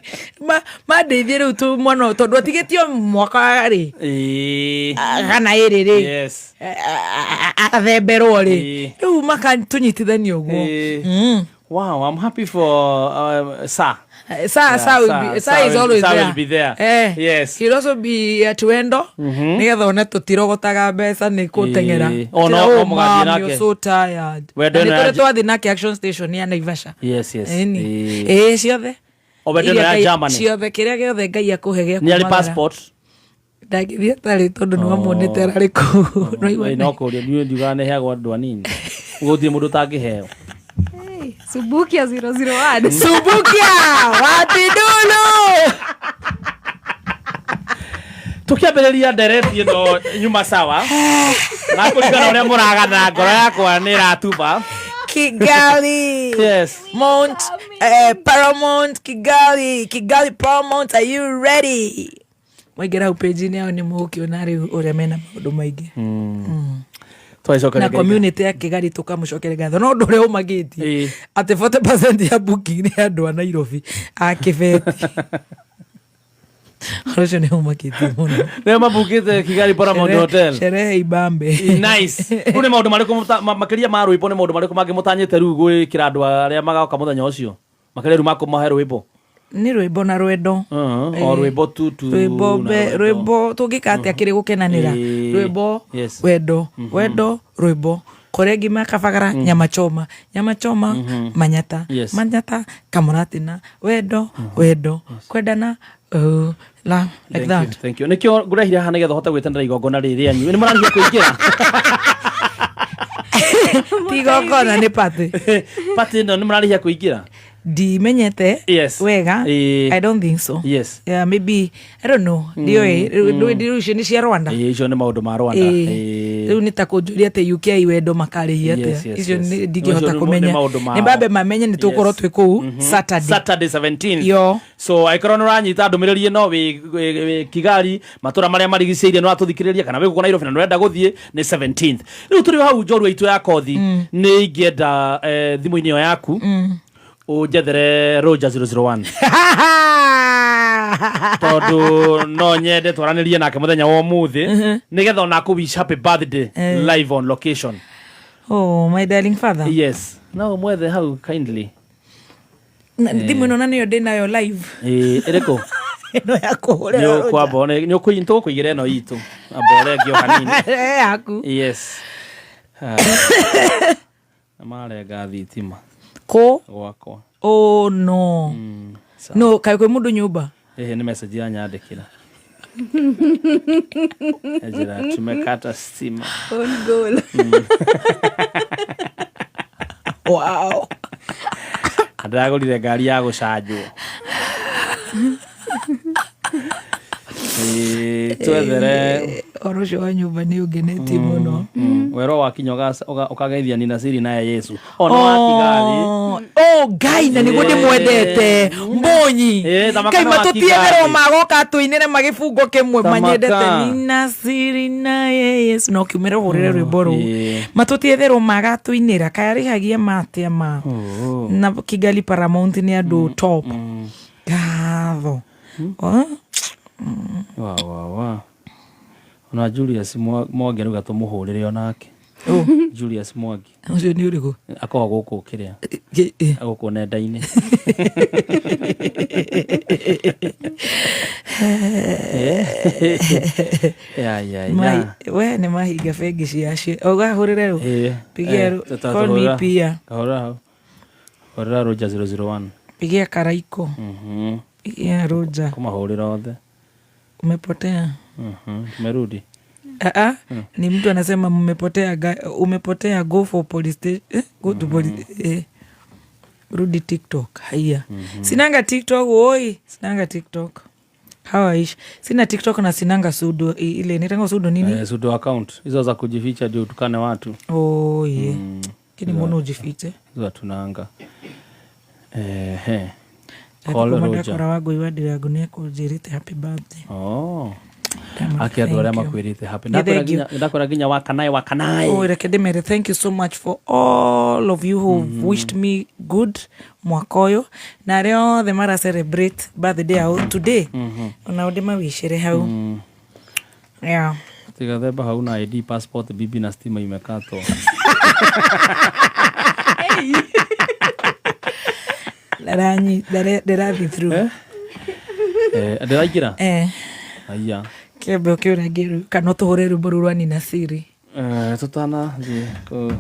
B: ma deithire utu mwana tondu atigetio mwaka ri kana iriri
A: yes
B: athemberwo ri riu makantunyitithania uguo
A: Wow, I'm happy for Sa
B: is always
A: Sa
B: there.
A: will be there. Yes.
B: He'll also be at Wendo. Nigetha one tutirogotaga mbeca ni kutengera.
A: No mugathie nake.
B: You're so tired.
A: Ni
B: twathi nake action station ya Naivasha.
A: Yes.
B: Ciothe.
A: Obedeno ya Germany.
B: Ciothe kiria giothe Ngai akuhege
A: Ni passport.
B: Ndagithia tari tondu no amonete arari ku.
A: No kuria ni ndiuga ne heagwo andu anini. Uguthie mundu tangiheo.
C: Subukia 001.
B: Subukia Watidulu.
A: Tukiambĩrĩria ndereti ĩno nyuma sawa na kũringana ũrĩa mũragana ngoro yakwa nĩ ĩratuba
B: Kigali.
A: Yes.
B: Paramount Kigali Paramount, are you ready? Mwaigera upejini yao ni mukiona riu uria mena maundu maingi. Na community ya Kigali tukamucokere gatho no ndure umagiti ati 40% ya booking ni andu a Nairobi a Kibeti. Harusho ni umagiti muno.
A: Ne mabukite Kigali Paramount Hotel.
B: Sherehe ibambe.
A: Nice. Kune maundu mariku makiria ma rwipo ni maundu mariku mangi mutanyite riu gwikira andu aria magaoka muthenya ucio. Makiria riu makumahe rwipo.
B: Ni rwimbo na rwendo
A: o rwimbo tu
B: rwimbo tungikati akiri gukenanira rwimbo wendo wendo rwimbo kore gima kafagara nyama choma manyata manyata kamuratina wendo wendo kwendana la like that.
A: Thank you. Nikio ngurehira hana getho hota gwetendera igongona riri anyu ni murarihia kuingira
B: igongona ni pati
A: no ni murarihia kuingira
B: dimenyete wega. I don't think so.
A: Yes.
B: Yeah, maybe I don't know. Dio icio ni cia Rwanda.
A: Icio ni maundu ma Rwanda.
B: Riu ni ta kunjuria ate UK wendo makarihia ate icio ni ndingihota kumenya ni babe mamenye ni tukorwo twi kuu Saturday 17.
A: Yo so aikoro no ranyita ndumiriri no wi Kigali matura maria marigiceirie no atuthikiriria kana wiguko Nairobi na ndurenda guthie ni 17th. Riu turi hau njorua itu ya kothi ni ingienda thimu-ini yo yaku ujethere Roja 001 tondu no nyende twaranirie nake muthenya wa muthi nigetha ona ku wish happy birthday live on location.
B: Oh my darling father.
A: Yes. No mwethe how kindly.
B: Ndimu no nani yo dina live.
A: Ereko.
B: No yako ore.
A: Yo kwa bone nyo kuinto kuigire no itu. Abore gyo hanini.
B: Yaku.
A: Yes. Amare gathithima.
B: Ko
A: gwakwa.
B: Oh no. No kai kwe mundu nyumba.
A: Ni message ya nyandikira. Ejira tumekata stima.
C: On goal.
B: Wow.
A: Adagorire ngari ya gucanjwo. Twethere
B: orosho wa nyumba ni ugeneti muno.
A: Wero wakinyoga ukageithia ni nasiri na Yesu ono wa Kigali.
B: Ngai na niguo ndimwendete mbonyi kai matutiethero magoka tuinire magifungo kimwe manyendete ni nasiri na Yesu no kiumira hurire rwimbo ru matutiethero magatuinira kayarihagia matia ma na Kigali Paramount ni andu top gatho
A: wa ona Julius Mwangi ruga tumuhurire onake. Julius Mwangi
B: ucio ni urigo
A: akwa guku kiria guku nenda-ini. Ya
B: we ni mahinga bengi ciacio ugahurire ru pigia call me pia
A: kahora Roja 001
B: pigia Karaiko pigia Roja
A: kumahurira othe
B: umepotea.
A: Merudi.
B: Ni mtu anasema umepotea go for police station. Go to police. Rudi TikTok. Haya. Sinanga TikTok sinanga TikTok. Hawaishi. Sina TikTok na sinanga sudo ile nitango sudo nini?
A: Sudo account. Hizo za kujificha ndio tukane watu.
B: Kini mbona ujifiche?
A: Hizo tunanga.
B: Komanda wago iwadi yago neko jirite happy birthday.
A: Aki adu aria makwirite happy. Ndakora ginya wakanai.
B: Rekede thank you so much for all of you who wished me good mwakoyo. Na leo the mara celebrate birthday out today. Ona udema wishere hau. Yeah.
A: Tiga theba hau na ID passport bibi na stima imekato.
B: Derathi through.
A: Deragira?
B: Aya. Kebe ukiuragiru kana tuhure rwimbo rwa Nina Siri.
A: Tutana ko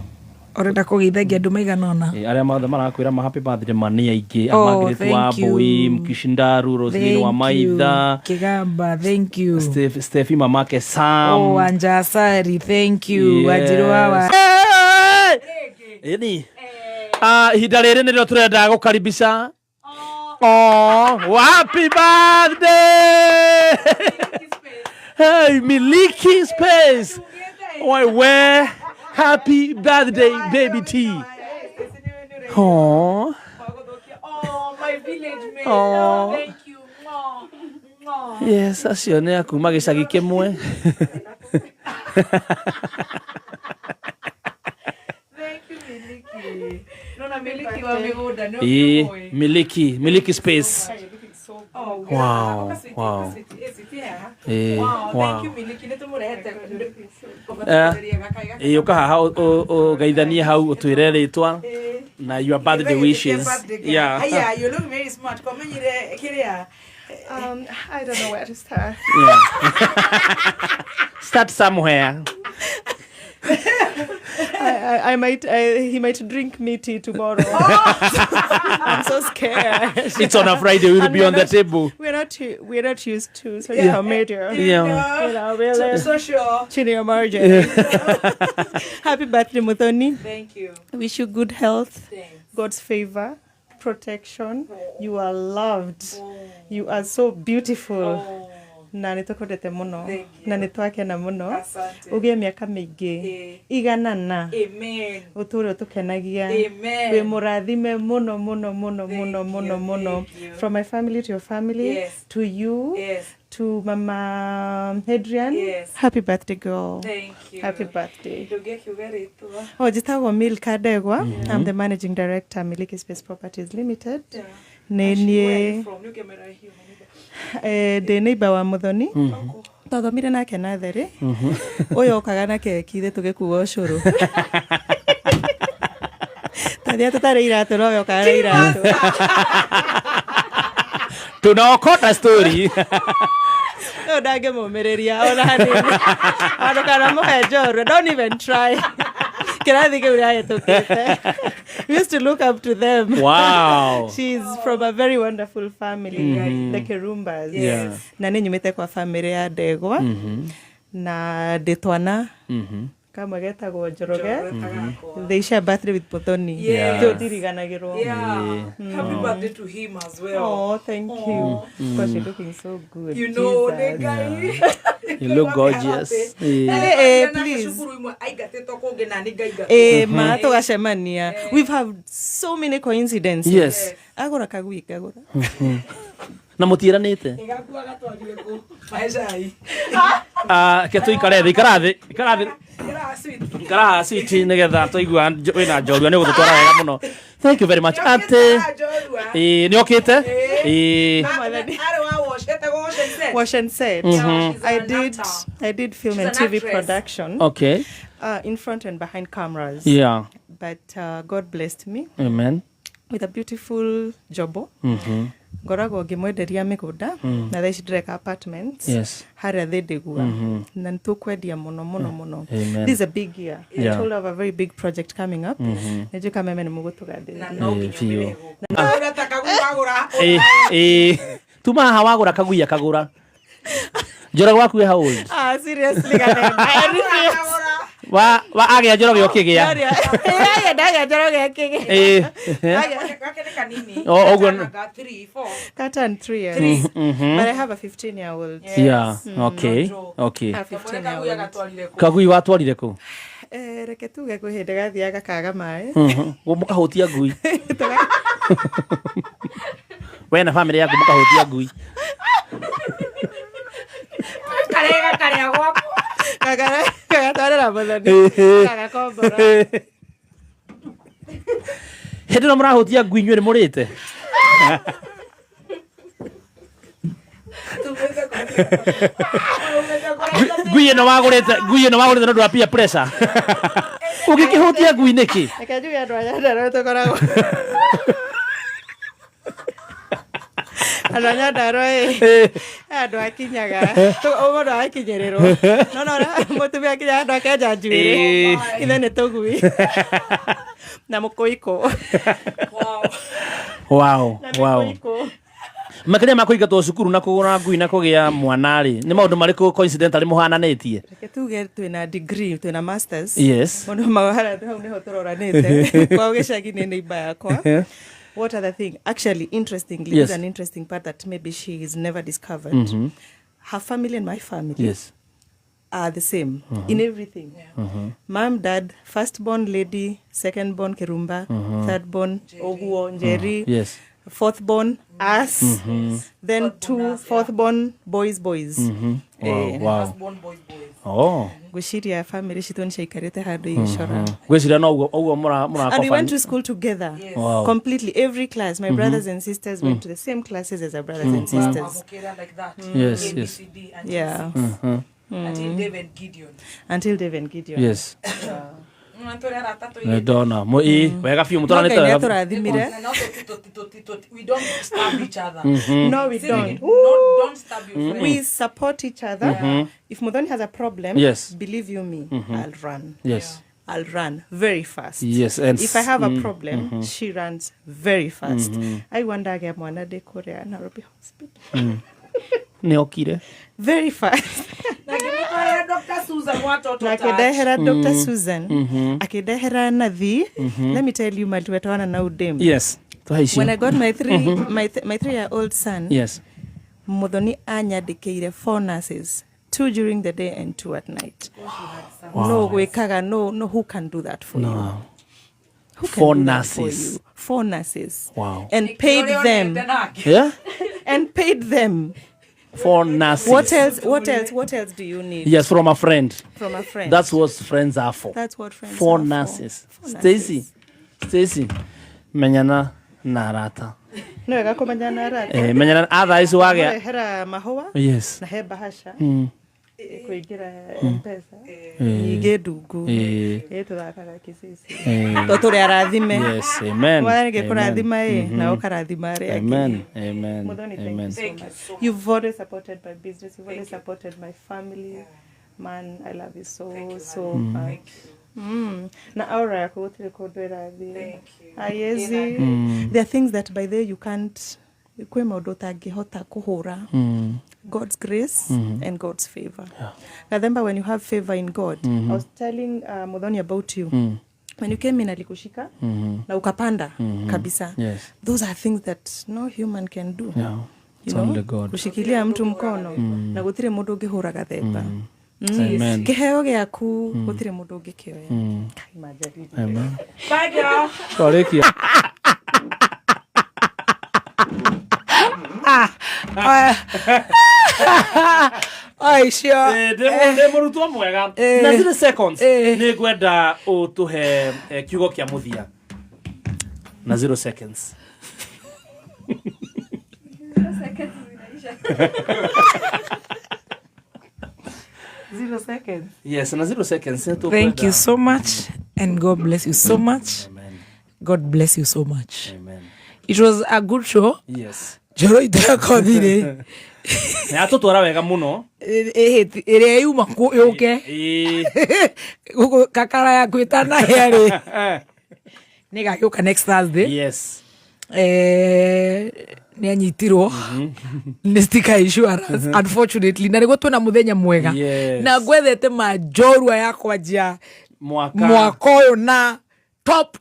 B: orenda kugithagia andu maigana ona.
A: Aria mothe marakwira ma happy birthday mani aingi Margaret wa Bui Mkishindaru Rosemary wa Maitha
B: Kigamba thank you
A: Steffi mamake Sam
B: Anjasari thank you Wajiru wa
A: Eni ihinda riri nĩrĩo tũrenda gũkaribisha. Happy birthday hey Miliki Space where happy birthday baby T. Oh.
B: Oh, my village mate.
A: Oh.
B: Thank you.
A: Yes, acio nä akuma gä cagi kä mwe. Miliki space. Wow. Wow. Wow. Uka haha ugeithanie hau utwire ritwa na your birthday wishes. Yeah.
B: Yeah, you look very smart. Komenyire kiria.
C: I don't know where to start.
A: Yeah. Start somewhere.
C: He might drink me tea tomorrow. I'm so scared.
A: It's on a Friday. We'll be on the table.
C: We're not used to social media.
A: Yeah.
C: You know, we're
B: social.
C: Junior margin. Happy birthday, Muthoni.
B: Thank you.
C: Wish you good health,
B: Thanks.
C: God's favor, protection. You are loved. You are so beautiful. Na nitukwendete muno na nitwakena muno ugie miaka mingi iganana uture utukenagia we murathime muno muno muno muno muno muno from my family to your family to you to Mama Adrian. Happy birthday, girl.
B: Thank you.
C: Happy birthday. Jitagwo Milka Degwa. I'm the managing director Miliki Space Properties Limited. Nenie de neighbor wa Muthoni. Twathomire nake natheri. Uyu okaga nake kithe tugikuwa ucuru. Tathia tutare iratu no yokaga iratu.
A: Tunaokota story.
C: No dage mumereria ona hanini. Ando kana muhe njorua. Don't even try. Kirathi kiu rahetũkĩte. We used to look up to them.
A: Wow.
C: She's from a very wonderful family, the Kerumbas.
A: Yeah.
C: Na nĩ nyumĩte kwa family ya Ndegwa. Na ndĩtwana. Kama getagwo Njoroge. They share birthday with Muthoni. Tũndiriganagĩrwo.
B: Happy birthday to him as well.
C: Oh, thank you. Because you're looking so good.
B: You know the guy.
A: You look gorgeous.
C: Please. Ma tugacemania. We've had so many coincidences.
A: Yes.
C: Agora kagui kagora.
A: Na mutiranite. Ke tuikare thi ikarathi. Ikara sweet nigetha tuigua wina njorua ni gututwara wega muno. Thank you very much. Ate ni okite
C: Wash and set. I did film and TV production.
A: Okay.
C: In front and behind cameras.
A: Yeah.
C: But God blessed me.
A: Amen.
C: With a beautiful job. Ngoragwo ngimwenderia migunda na thaici ndireka apartments haria Thĩndĩgua na nĩtũkwendia muno muno muno. This is a big year. I told of a very big project coming up. Nĩnjũka meme nĩ mũgũtũgathĩrĩria.
A: Tuma haha wagũra kaguia kagũra. Njoroge waku we how old?
C: Seriously
A: wa agĩa Njoroge ũkĩgĩa.
C: Ndagĩa Njoroge ũkĩgĩa. Kata and 3 years. But I have a 15-year-old.
A: Yeah. Okay. Okay.
C: A 15-year-old.
A: Kagui watwarire kũ?
C: Reke tuge kwĩ hĩndĩ gathiaga kaga maĩ.
A: Mũkahutia ngui. We na family yaku mũkahutia ngui.
B: Karega gwaku.
C: Kagatwarĩra Muthoni. Kagakombora.
A: Hĩndĩ ĩno mũrahutia ngui inyuĩ nĩ mũrĩte? Ngui ĩno wagũrĩte nĩ ũndũ wa peer pressure. Ũngĩkĩhutia ngui nĩkĩ?
C: Reke njuge andũ a Nyandarũa tũkoragwo. Andũ a Nyandarũa andũ akinyaga. Mũndũ agakinyĩrĩrwo. No mũtumia akinyaga andũ akenja njuĩrĩ. Ithe nĩ tũgui. Na mũkũikũ.
A: Wow. Makĩria ma kũingatwo cukuru na kũgũra ngui na kũgĩa mwana rĩ nĩ maũndũ marĩkũ coincidentally mũhananĩtie?
C: Reke tuge twĩna degree twĩna masters.
A: Yes.
C: Mũndũ mahara hau nĩho tũroranĩte. Kwa gĩcagi nĩ neighbor yakwa. What other thing? Actually, interestingly, there's an interesting part that maybe she is never discovered. Her family and my family.
A: Yes.
C: are the same in everything. Mom, dad, firstborn lady, secondborn Kirumba, thirdborn Oguo Njeri, fourthborn us, then 2 fourthborn boys.
A: Wow. Oh.
C: Gushiria family shitoni shaikarete hado ishora.
A: Gweshira no oguo mura
C: And we went to school together. Wow. Completely every class. My brothers and sisters went to the same classes as our brothers and sisters.
B: Like that.
A: Yes.
C: Yeah.
B: Until David Gideon.
A: Yes. Dona mo wega fiu mutora
C: neta
B: we don't stab each other.
C: No, we don't.
B: Don't stab your friend.
C: We support each other. If Mudhoni has a problem, believe you me, I'll run.
A: Yes.
C: I'll run very fast.
A: Yes, and
C: if I have a problem, she runs very fast. I wonder again mwana de Korea Nairobi hospital.
A: Neokire.
C: Very fast.
B: Dr. Susan, what
C: Nakidehera Dr. Susan. Akidehera Navi. Let me tell you, maliwetawana na udem.
A: Yes.
C: When I got my 3-year-old son,
A: yes,
C: Mudhoni anyandikire 4 nurses, 2 during the day and 2 at night.
A: Wow.
C: No wekaga, no, who can do that for you? Who can
A: 4
C: do
A: nurses.
C: That for you? 4 nurses.
A: Wow.
C: And paid them.
A: Yeah.
C: And paid them.
A: 4 nurses.
C: What else do you need?
A: Yes, from a friend.
C: From a friend.
A: That's what friends are for.
C: That's what friends
A: 4
C: are
A: nurses.
C: for. 4
A: Stacy. Menyana narata.
C: No, gakomanya narata.
A: Menyana otherwise wage.
C: Hera mahoa.
A: Yes.
C: Na he bahasha. Kuigira mpesa. Ige dugu. Tuthakaga kisisi. Totore arathime.
A: Yes, amen.
C: Wange kurathima na ukarathima ri.
A: Amen.
C: Thank you so much. You've always supported my business. You've always supported my family. Man, I love you so much. Na aura yako utile kodwera thi. Ayezi. There are things that by there you can't kwe maundu utangihota kuhura. God's grace and God's favor. Remember when you have favor in God. I was telling Mudhoni about you. When you came in alikushika na ukapanda kabisa.
A: Yes.
C: Those are things that no human can do.
A: Yeah.
C: It's
A: only God.
C: Kushikilia mtu mkono na gutire mundu ngihura gathemba.
A: Amen.
C: Kiheo giaku gutire mundu ngikioya.
A: Amen.
B: Bye girl.
A: Sorry.
C: Ai sure.
A: Demo rutua mwega. Na 0 seconds. Ni gwenda utuhe kiugo kia muthia. Na 0 seconds.
C: 0 seconds zinaisha. 0 seconds.
A: Yes, na 0 seconds.
B: Thank you so much and God bless you so much.
A: Amen.
B: God bless you so much.
A: Amen.
B: It was a good show.
A: Yes.
B: Joro itakothire.
A: Na tutwara wega muno.
B: Ere yuma ku yoke. Gugu kakara ya kwitana here. Nega yoka next Thursday.
A: Yes.
B: Ni anyitirwo ni sticker insurance unfortunately na nigo tuna muthenya mwega na gwethete majorwa yakwa jia mwaka uyu na top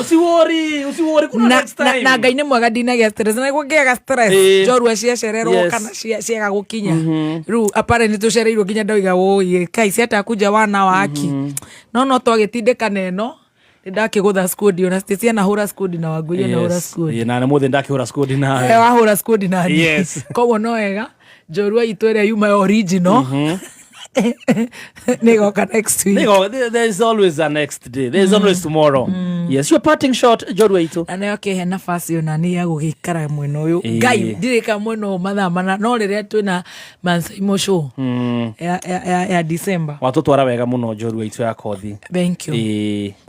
A: usiwori kuna next time
B: na Ngai ni mwega ndinagia stress na nigo ngiaga stress jorwa cia cererwo kana cia gukinya ru apare ni tucereirwo kinya ndoiga woi kai cia takuja wana waki no twagitindikana eno ndakigutha skodi ona Stacy na hura skodi na Wangui na hura skodi
A: na muthe ndakihura skodi na
B: wa hura skodi na
A: yes
B: koguo no wega njorua itu ria yuma original Nigoka next week.
A: There's always a next day. There's always tomorrow. Yes, your parting shot, Jorwa itu.
B: Anayo ke nafasi ona ni ya gugikara mweno uyu. Ngai ndirika mweno mathaa mana no riria twina Mansaimo show. Ya December.
A: Watutwara wega muno Jorwa itu ya kothi.
B: Thank you.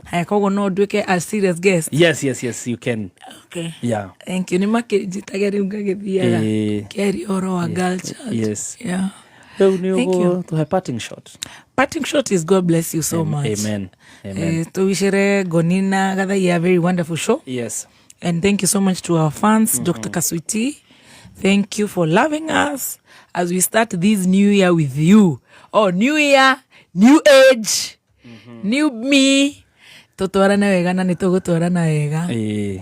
B: Haya koguo no nduike a serious guest.
A: Yes, you can.
B: Okay.
A: Yeah.
B: Thank you. Ni makijitaga ri ngagithiaga. Keri oro wa girl child.
A: Yes.
B: Yeah.
A: Thank you. To her parting shot.
B: Parting shot is God bless you so much.
A: Amen.
B: To wishere Gonina gather a very wonderful show.
A: Yes.
B: And thank you so much to our fans, Dr. Kaswiti. Thank you for loving us as we start this new year with you. Oh, new year, new age, new me. tutwarane wega na nitugutwarana wega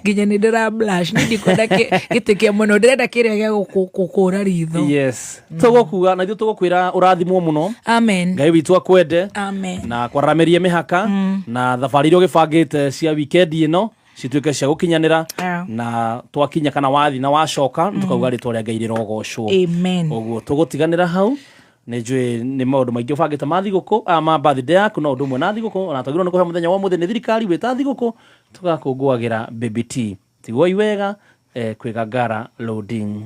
B: nginya ni ndira blush ni ndikwenda gitikia muno ndirenda kiria gia gukura ritho
A: yes tugukuga na ithu tugukwira urathimwo muno
B: amen
A: ngai witu akwende
B: amen
A: na kwarameria mihaka na thabarĩ iria ũgĩbangĩte cia weekend ĩno cituĩke cia gũkinyanĩra na twakinya kana wathi na wacoka tukauga rĩtwa rĩa Ngai rĩrogocwo
B: amen
A: ũguo tũgũtiganĩra hau nĩnjũĩ nĩ maũndũ maingĩ ũbangĩte ma thigũkũ ma birthday yaku no ũndũ ũmwe na thigũkũ ona twagĩrĩirwo nĩ kũhe mũthenya wa mũthĩ nĩ thirikari wĩta thigũkũ tũgakũngũagĩra baby T tigwo iwega kwĩgangara loading